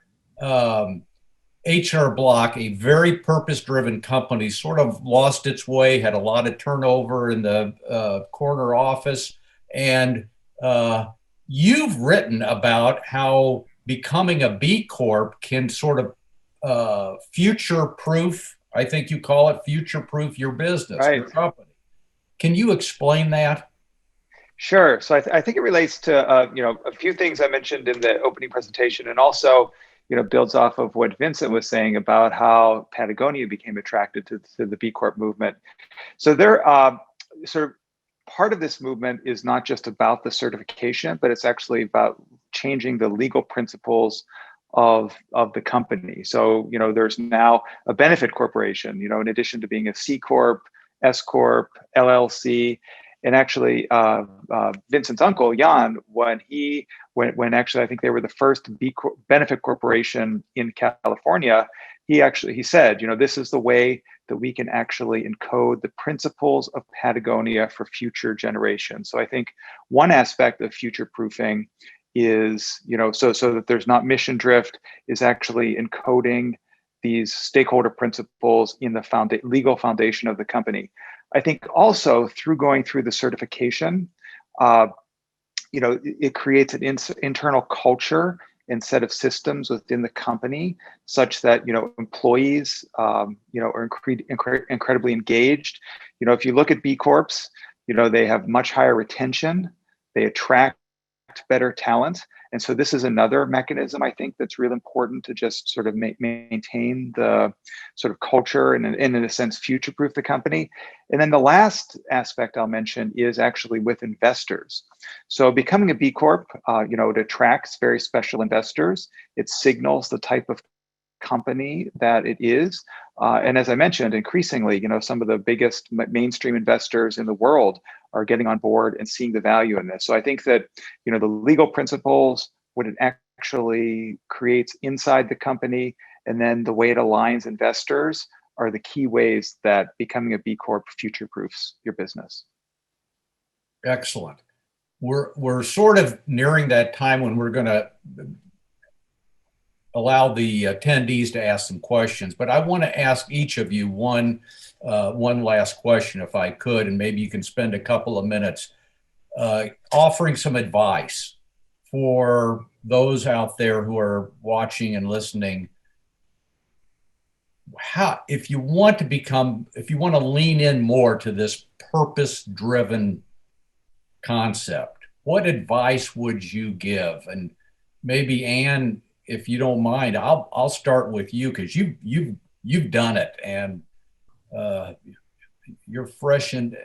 HR Block, a very purpose-driven company, sort of lost its way, had a lot of turnover in the corner office. And you've written about how becoming a B Corp can sort of future-proof, I think you call it, future-proof your business, right, your company. Can you explain that? Sure. So I think it relates to you know, a few things I mentioned in the opening presentation, and also, you know, builds off of what Vincent was saying about how Patagonia became attracted to the B Corp movement. So they're sort of part of this movement is not just about the certification, but it's actually about changing the legal principles of the company. So, you know, there's now a benefit corporation, you know, in addition to being a C Corp, S Corp, LLC. And actually, Vincent's uncle, Jan, when actually I think they were the first benefit corporation in California, he said, you know, this is the way that we can actually encode the principles of Patagonia for future generations. So I think one aspect of future proofing is, you know, so that there's not mission drift, is actually encoding these stakeholder principles in the legal foundation of the company. I think also through going through the certification, you know, it creates an internal culture and set of systems within the company such that, you know, employees, you know, are incredibly engaged. You know, if you look at B Corps, you know, they have much higher retention, they attract better talent. And so this is another mechanism, I think, that's really important to just sort of maintain the sort of culture and in a sense, future-proof the company. And then the last aspect I'll mention is actually with investors. So becoming a B Corp, you know, it attracts very special investors. It signals the type of company that it is. And as I mentioned, increasingly, you know, some of the biggest mainstream investors in the world are getting on board and seeing the value in this. So I think that, you know, the legal principles, what it actually creates inside the company, and then the way it aligns investors are the key ways that becoming a B Corp future-proofs your business. Excellent. We're sort of nearing that time when we're going to allow the attendees to ask some questions, but I want to ask each of you one last question, if I could, and maybe you can spend a couple of minutes offering some advice for those out there who are watching and listening. If you want to lean in more to this purpose-driven concept, what advice would you give? And maybe Anne, if you don't mind, I'll start with you, because you've done it, and you're fresh and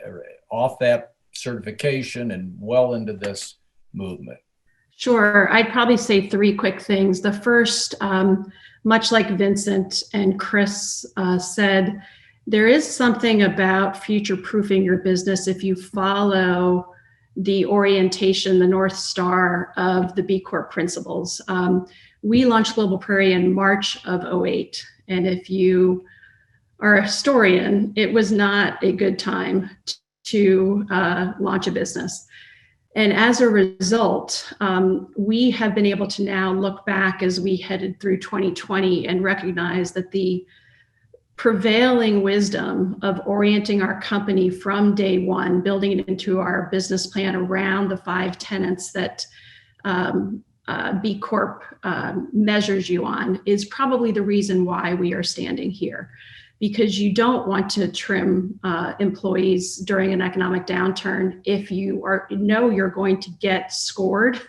off that certification and well into this movement. Sure. I'd probably say three quick things. The first, much like Vincent and Chris said, there is something about future-proofing your business if you follow the orientation, the North Star of the B Corp principles. We launched Global Prairie in March of 2008. And if you are a historian, it was not a good time to launch a business. And as a result, we have been able to now look back as we headed through 2020 and recognize that the prevailing wisdom of orienting our company from day one, building it into our business plan around the 5 tenets that B Corp measures you on, is probably the reason why we are standing here. Because you don't want to trim employees during an economic downturn if you know you're going to get scored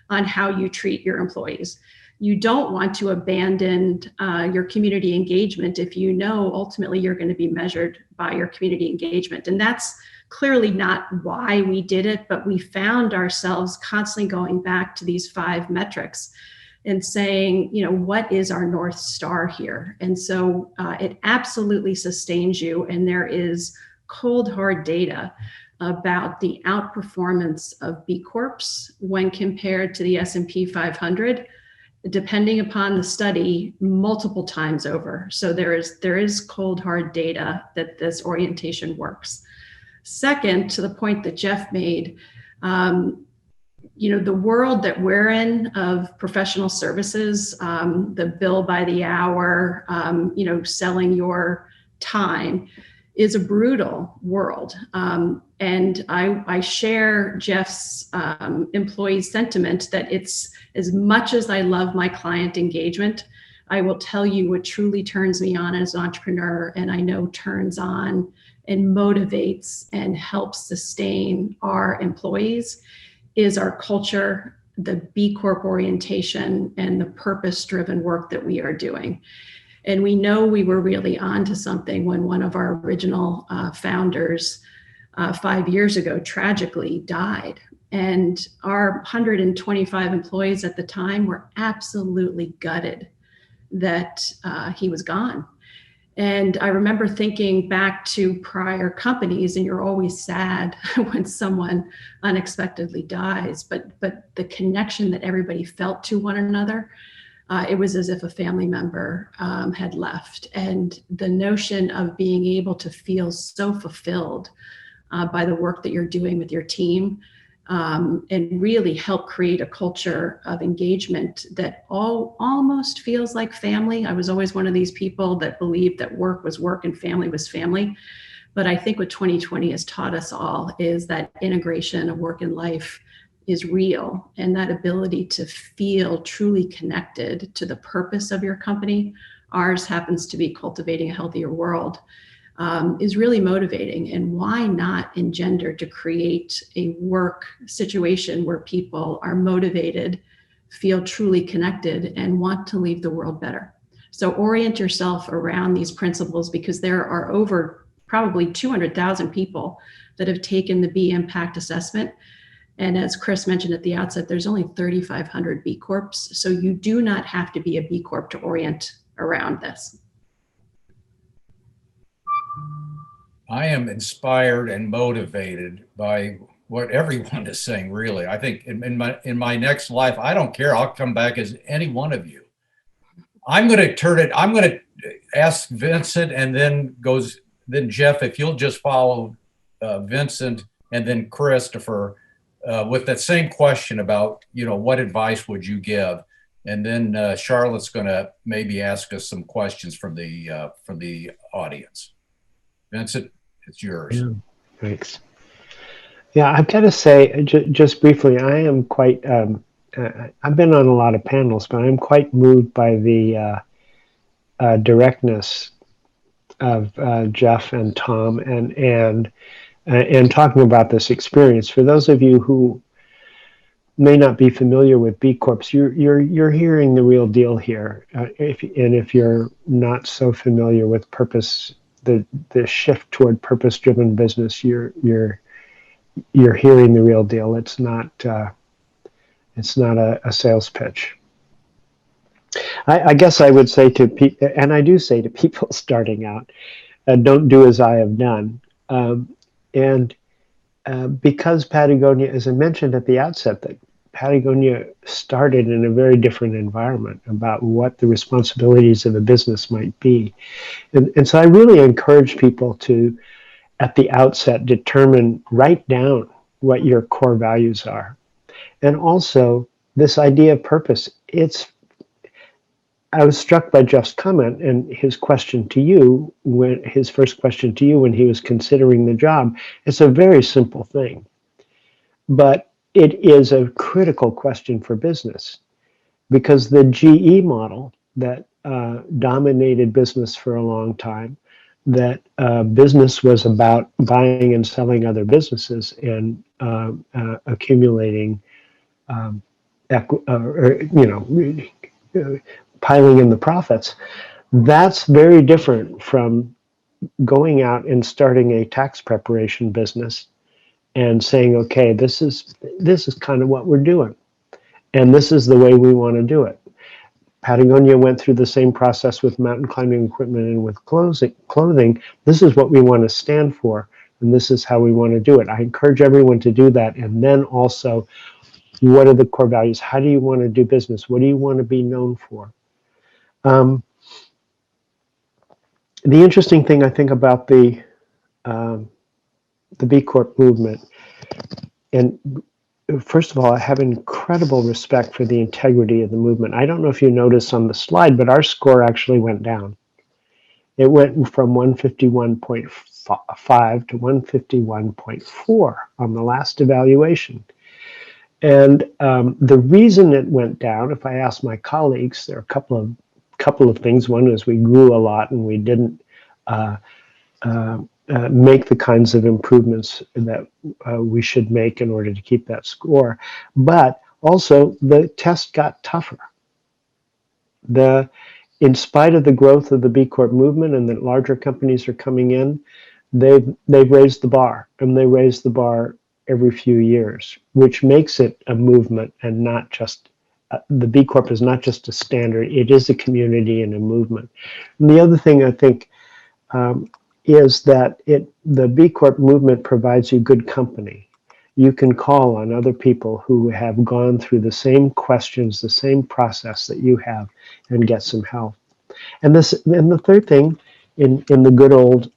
on how you treat your employees. You don't want to abandon your community engagement if you know ultimately you're going to be measured by your community engagement. And that's clearly not why we did it, but we found ourselves constantly going back to these 5 metrics and saying, what is our North Star here? And so it absolutely sustains you. And there is cold, hard data about the outperformance of B Corps when compared to the S&P 500, depending upon the study, multiple times over. So there is cold, hard data that this orientation works. Second, to the point that Jeff made, the world that we're in of professional services, the bill by the hour, selling your time is a brutal world. And I share Jeff's employee sentiment that it's, as much as I love my client engagement, I will tell you what truly turns me on as an entrepreneur, and I know turns on and motivates and helps sustain our employees, is our culture, the B Corp orientation, and the purpose-driven work that we are doing. And we know we were really onto something when one of our original founders 5 years ago tragically died. And our 125 employees at the time were absolutely gutted that he was gone. And I remember thinking back to prior companies, and you're always sad when someone unexpectedly dies, but the connection that everybody felt to one another, it was as if a family member had left. And the notion of being able to feel so fulfilled by the work that you're doing with your team, and really help create a culture of engagement that almost feels like family. I was always one of these people that believed that work was work and family was family. But I think what 2020 has taught us all is that integration of work and life is real, and that ability to feel truly connected to the purpose of your company, ours happens to be cultivating a healthier world, is really motivating. And why not engender to create a work situation where people are motivated, feel truly connected, and want to leave the world better? So orient yourself around these principles, because there are over probably 200,000 people that have taken the B Impact Assessment. And as Chris mentioned at the outset, there's only 3,500 B Corps. So you do not have to be a B Corp to orient around this. I am inspired and motivated by what everyone is saying, really. I think in my next life, I don't care. I'll come back as any one of you. I'm going to ask Vincent, and then Jeff, if you'll just follow Vincent, and then Christopher with that same question about, what advice would you give? And then Charlotte's going to maybe ask us some questions from the audience. Vincent, it's yours. Yeah, thanks. Yeah, I've got to say, just briefly, I am quite, I've been on a lot of panels, but I'm quite moved by the directness of Jeff and Tom and talking about this experience. For those of you who may not be familiar with B Corps, you're hearing the real deal here. If you're not so familiar with purpose, the shift toward purpose-driven business, you're hearing the real deal. It's not a sales pitch. I guess I would say to people, and I do say to people starting out, don't do as I have done. Because Patagonia, as I mentioned at the outset, that Patagonia started in a very different environment about what the responsibilities of a business might be. And so I really encourage people to, at the outset, write down what your core values are. And also this idea of purpose. I was struck by Jeff's comment and his question to you, his first question to you when he was considering the job. It's a very simple thing, but it is a critical question for business, because the GE model that dominated business for a long time, that business was about buying and selling other businesses and accumulating piling in the profits. That's very different from going out and starting a tax preparation business and saying, okay, this is kind of what we're doing, and this is the way we want to do it. Patagonia went through the same process with mountain climbing equipment and with clothing. This is what we want to stand for, and this is how we want to do it. I encourage everyone to do that. And then also, what are the core values? How do you want to do business? What do you want to be known for? The interesting thing I think about the B Corp movement, and first of all, I have incredible respect for the integrity of the movement. I don't know if you noticed on the slide, but our score actually went down. It went from 151.5 to 151.4 on the last evaluation. And the reason it went down, if I ask my colleagues, there are a couple of things. One is we grew a lot and we didn't make the kinds of improvements that we should make in order to keep that score. But also the test got tougher. In spite of the growth of the B Corp movement and that larger companies are coming in, they've raised the bar, and they raise the bar every few years, which makes it a movement and not just the B Corp is not just a standard, it is a community and a movement. And the other thing I think is that the B Corp movement provides you good company. You can call on other people who have gone through the same questions, the same process that you have, and get some help. And the third thing, in the good old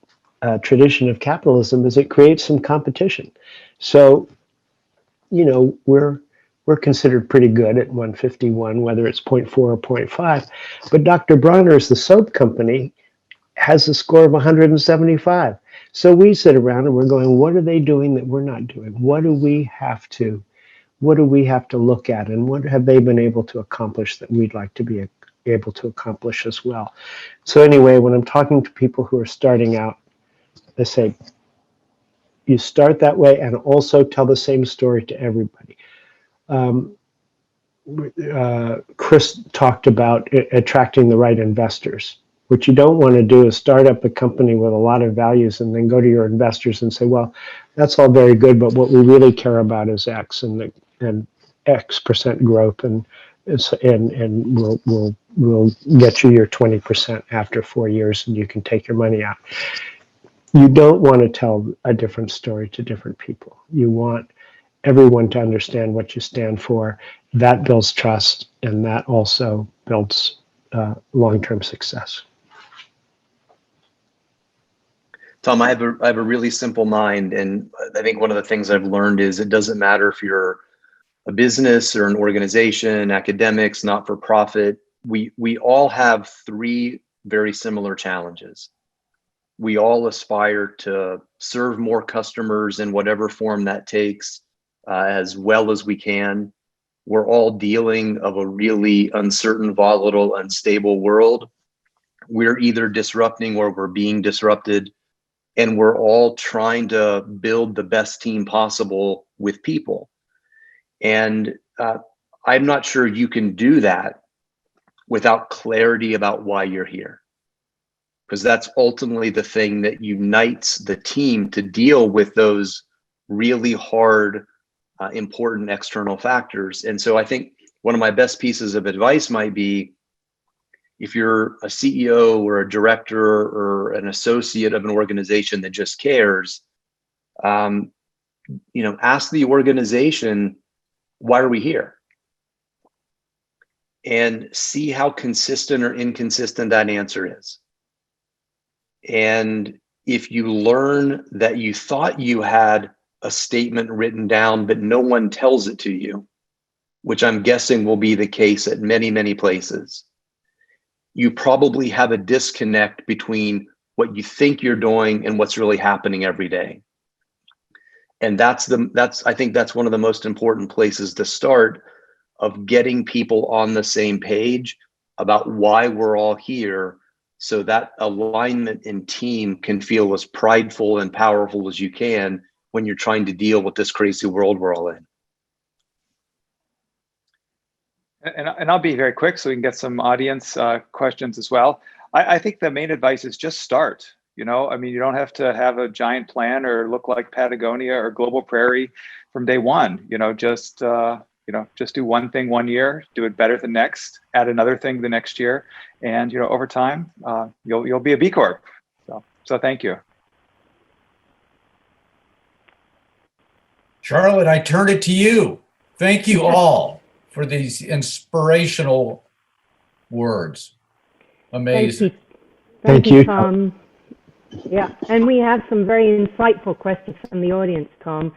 tradition of capitalism, is it creates some competition. So, we're considered pretty good at 151, whether it's 0.4 or 0.5. But Dr. Bronner's, the soap company, has a score of 175. So we sit around and we're going, what are they doing that we're not doing? What do we have to look at, and what have they been able to accomplish that we'd like to be able to accomplish as well? So anyway, when I'm talking to people who are starting out, I say, you start that way and also tell the same story to everybody. Chris talked about attracting the right investors. What you don't want to do is start up a company with a lot of values and then go to your investors and say, well, that's all very good, but what we really care about is X and X percent growth, and we'll get you your 20% after 4 years and you can take your money out. You don't want to tell a different story to different people. You want everyone to understand what you stand for. That builds trust, and that also builds long-term success. Tom, I have a really simple mind, and I think one of the things I've learned is it doesn't matter if you're a business or an organization, academics, not-for-profit. We all have three very similar challenges. We all aspire to serve more customers in whatever form that takes, as well as we can. We're all dealing of a really uncertain, volatile, unstable world. We're either disrupting or we're being disrupted. And we're all trying to build the best team possible with people. And I'm not sure you can do that without clarity about why you're here, because that's ultimately the thing that unites the team to deal with those really hard, important external factors. And so I think one of my best pieces of advice might be, if you're a CEO or a director or an associate of an organization that just cares, ask the organization, why are we here? And see how consistent or inconsistent that answer is. And if you learn that you thought you had a statement written down, but no one tells it to you, which I'm guessing will be the case at many, many places, you probably have a disconnect between what you think you're doing and what's really happening every day. And I think that's one of the most important places to start, of getting people on the same page about why we're all here, so that alignment in team can feel as prideful and powerful as you can when you're trying to deal with this crazy world we're all in. And I'll be very quick so we can get some audience questions as well. I think the main advice is just start. You know, I mean, you don't have to have a giant plan or look like Patagonia or Global Prairie from day one. You know, just do one thing one year, do it better the next, add another thing the next year, and over time, you'll be a B Corp. So thank you. Charlotte, I turn it to you. Thank you all for these inspirational words. Amazing. Thank Thank you. you, Tom. Yeah, and we have some very insightful questions from the audience, Tom.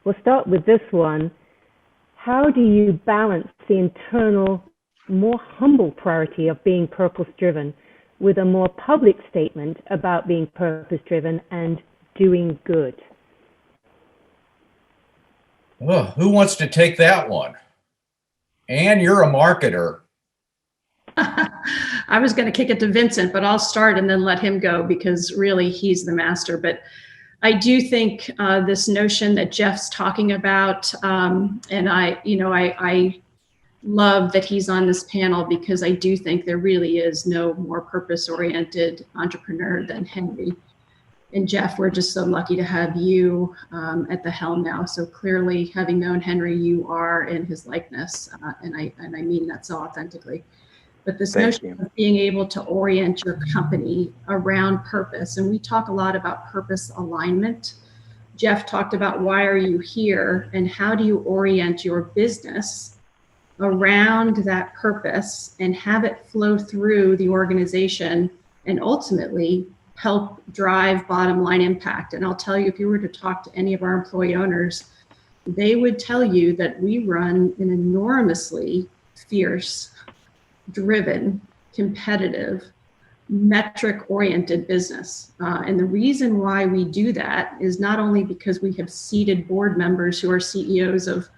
We'll start with this one. How do you balance the internal, more humble priority of being purpose-driven with a more public statement about being purpose-driven and doing good? Oh, who wants to take that one? Anne, you're a marketer. I was going to kick it to Vincent, but I'll start and then let him go because really he's the master. But I do think this notion that Jeff's talking about, and I love that he's on this panel because I do think there really is no more purpose-oriented entrepreneur than Henry. And Jeff, we're just so lucky to have you at the helm now. So clearly, having known Henry, you are in his likeness, and I mean that so authentically. But this notion of being able to orient your company around purpose, and we talk a lot about purpose alignment. Jeff talked about why are you here and how do you orient your business around that purpose and have it flow through the organization and ultimately help drive bottom line impact. And I'll tell you, if you were to talk to any of our employee owners, they would tell you that we run an enormously fierce, driven, competitive, metric-oriented business. And the reason why we do that is not only because we have seated board members who are CEOs of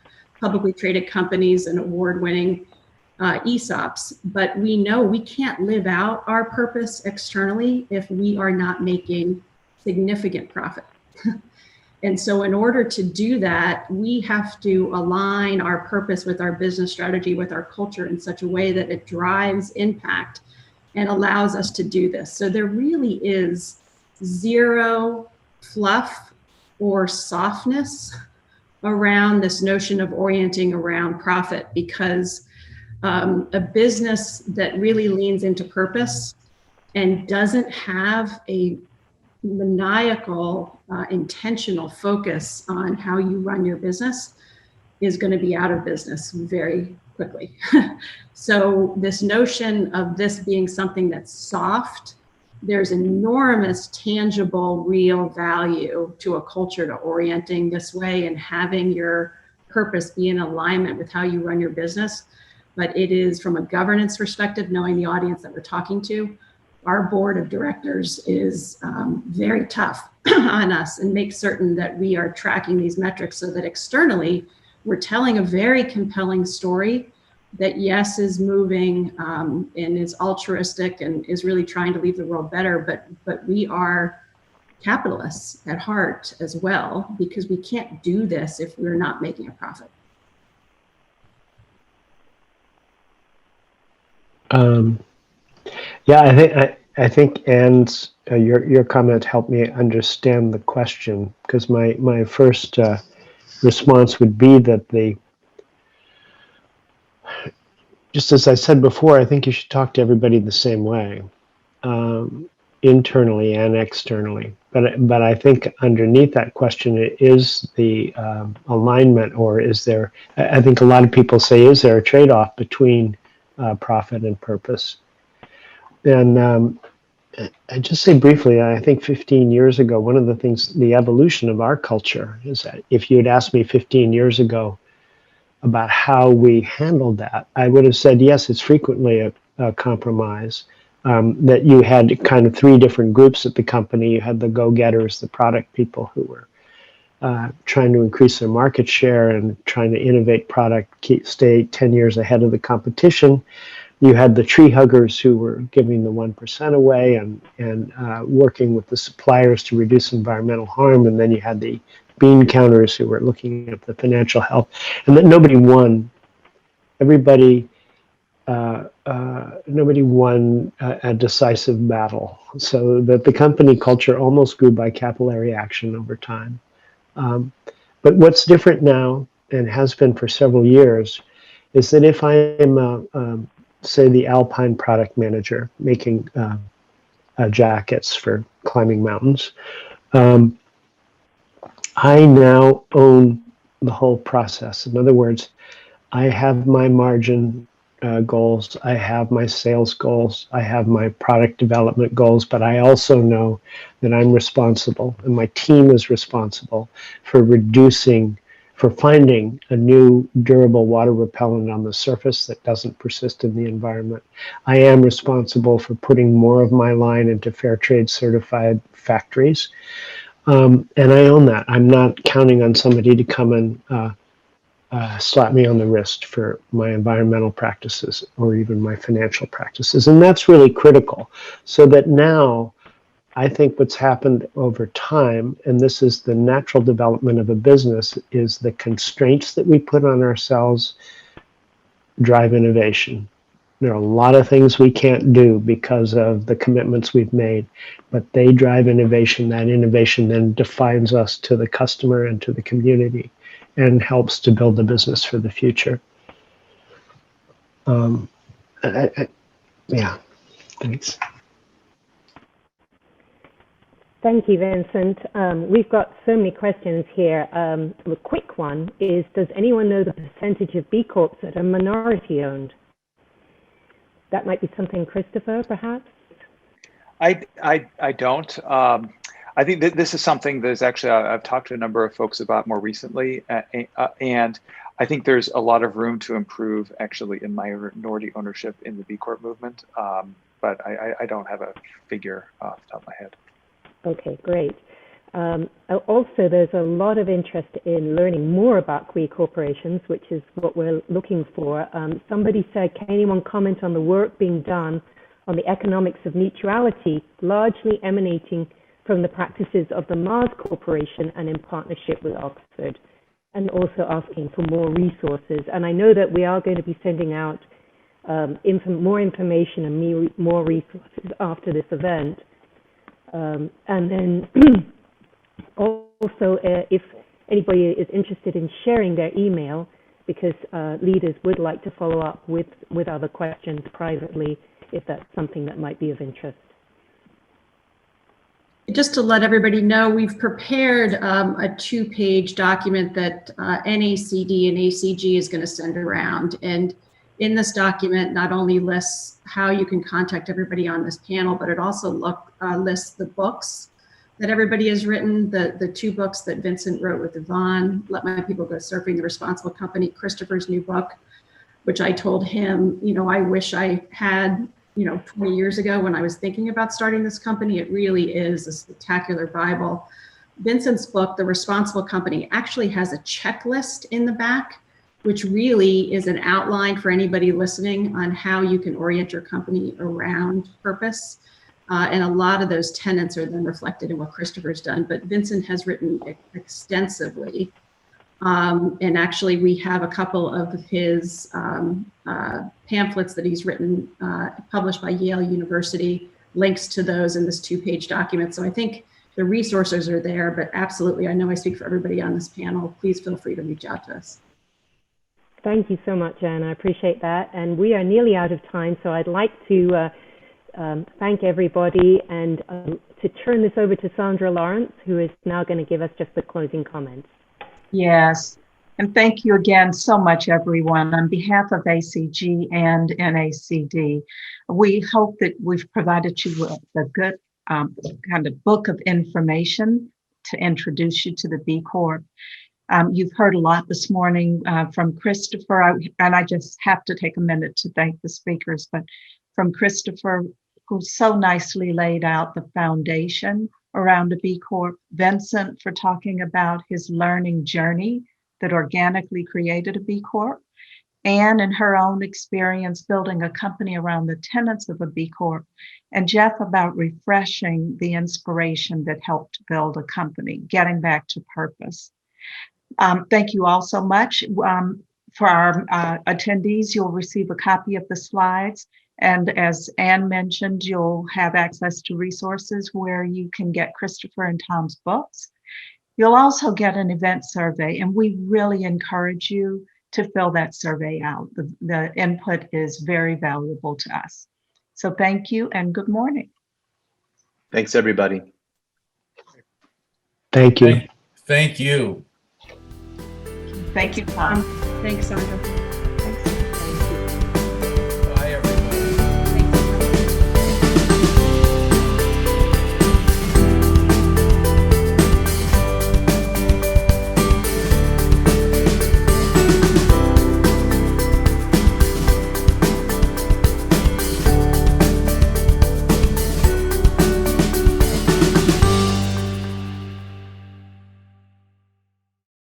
publicly traded companies and award-winning ESOPs, but we know we can't live out our purpose externally if we are not making significant profit. And so in order to do that, we have to align our purpose with our business strategy, with our culture in such a way that it drives impact and allows us to do this. So there really is zero fluff or softness around this notion of orienting around profit, because a business that really leans into purpose and doesn't have a maniacal, intentional focus on how you run your business is going to be out of business very quickly. So this notion of this being something that's soft, there's enormous, tangible, real value to a culture to orienting this way and having your purpose be in alignment with how you run your business. But it is, from a governance perspective, knowing the audience that we're talking to, our board of directors is very tough on us and make certain that we are tracking these metrics so that externally we're telling a very compelling story that, yes, is moving and is altruistic and is really trying to leave the world better, but we are capitalists at heart as well, because we can't do this if we're not making a profit. Yeah, I think Anne's your comment helped me understand the question, because my first response would be that just as I said before, I think you should talk to everybody the same way, internally and externally. But I think underneath that question is the alignment, or is there? I think a lot of people say, is there a trade-off between profit and purpose? And I just say briefly, I think 15 years ago, one of the things, the evolution of our culture is that if you had asked me 15 years ago about how we handled that, I would have said, yes, it's frequently a compromise. That you had kind of three different groups at the company. You had the go-getters, the product people who were trying to increase their market share and trying to innovate product, stay 10 years ahead of the competition. You had the tree huggers who were giving the 1% away and working with the suppliers to reduce environmental harm. And then you had the bean counters who were looking at the financial health, and that nobody won. Everybody nobody won a decisive battle. So that the company culture almost grew by capillary action over time. But what's different now, and has been for several years, is that if I am, say, the Alpine product manager making jackets for climbing mountains, I now own the whole process. In other words, I have my margin goals, I have my sales goals, I have my product development goals, but I also know that I'm responsible and my team is responsible for finding a new durable water repellent on the surface that doesn't persist in the environment. I am responsible for putting more of my line into fair trade certified factories. And I own that. I'm not counting on somebody to come and slap me on the wrist for my environmental practices or even my financial practices. And that's really critical. So that now I think what's happened over time, and this is the natural development of a business, is the constraints that we put on ourselves drive innovation. There are a lot of things we can't do because of the commitments we've made, but they drive innovation. That innovation then defines us to the customer and to the community and helps to build the business for the future. Yeah, thanks. Thank you, Vincent. We've got so many questions here. The quick one is, does anyone know the percentage of B Corps that are minority owned? That might be something, Christopher, perhaps? I don't. I think that this is something that's actually I've talked to a number of folks about more recently, and I think there's a lot of room to improve actually in minority ownership in the B Corp movement, but I don't have a figure off the top of my head. Okay, great. Also, there's a lot of interest in learning more about queer corporations, which is what we're looking for. Somebody said, can anyone comment on the work being done on the economics of mutuality, largely emanating from the practices of the Mars Corporation and in partnership with Oxford, and also asking for more resources. And I know that we are going to be sending out more information and more resources after this event. And then also, if anybody is interested in sharing their email, because leaders would like to follow up with other questions privately, if that's something that might be of interest. Just to let everybody know, we've prepared a 2-page document that NACD and ACG is going to send around. And in this document, not only lists how you can contact everybody on this panel, but it also lists the books that everybody has written, the 2 books that Vincent wrote with Yvonne, Let My People Go Surfing, The Responsible Company, Christopher's new book, which I told him, I wish I had 20 years ago when I was thinking about starting this company. It really is a spectacular Bible. Vincent's book, The Responsible Company, actually has a checklist in the back, which really is an outline for anybody listening on how you can orient your company around purpose. And a lot of those tenets are then reflected in what Christopher's done. But Vincent has written extensively. And actually, we have a couple of his pamphlets that he's written, published by Yale University, links to those in this 2-page document. So I think the resources are there, but absolutely, I know I speak for everybody on this panel. Please feel free to reach out to us. Thank you so much, Anne. I appreciate that. And we are nearly out of time, so I'd like to thank everybody and to turn this over to Sandra Lawrence, who is now going to give us just the closing comments. Yes, and thank you again so much, everyone. On behalf of ACG and NACD, we hope that we've provided you with a good kind of book of information to introduce you to the B Corp. You've heard a lot this morning from Christopher, and I just have to take a minute to thank the speakers, but from Christopher, who so nicely laid out the foundation around a B Corp, Vincent for talking about his learning journey that organically created a B Corp, Anne and her own experience building a company around the tenets of a B Corp, and Jeff about refreshing the inspiration that helped build a company, getting back to purpose. Thank you all so much. For our attendees, you'll receive a copy of the slides. And as Anne mentioned, you'll have access to resources where you can get Christopher and Tom's books. You'll also get an event survey, and we really encourage you to fill that survey out. The input is very valuable to us. So thank you and good morning. Thanks, everybody. Thank you. Thank you. Thank you, Tom. Thanks, Sandra.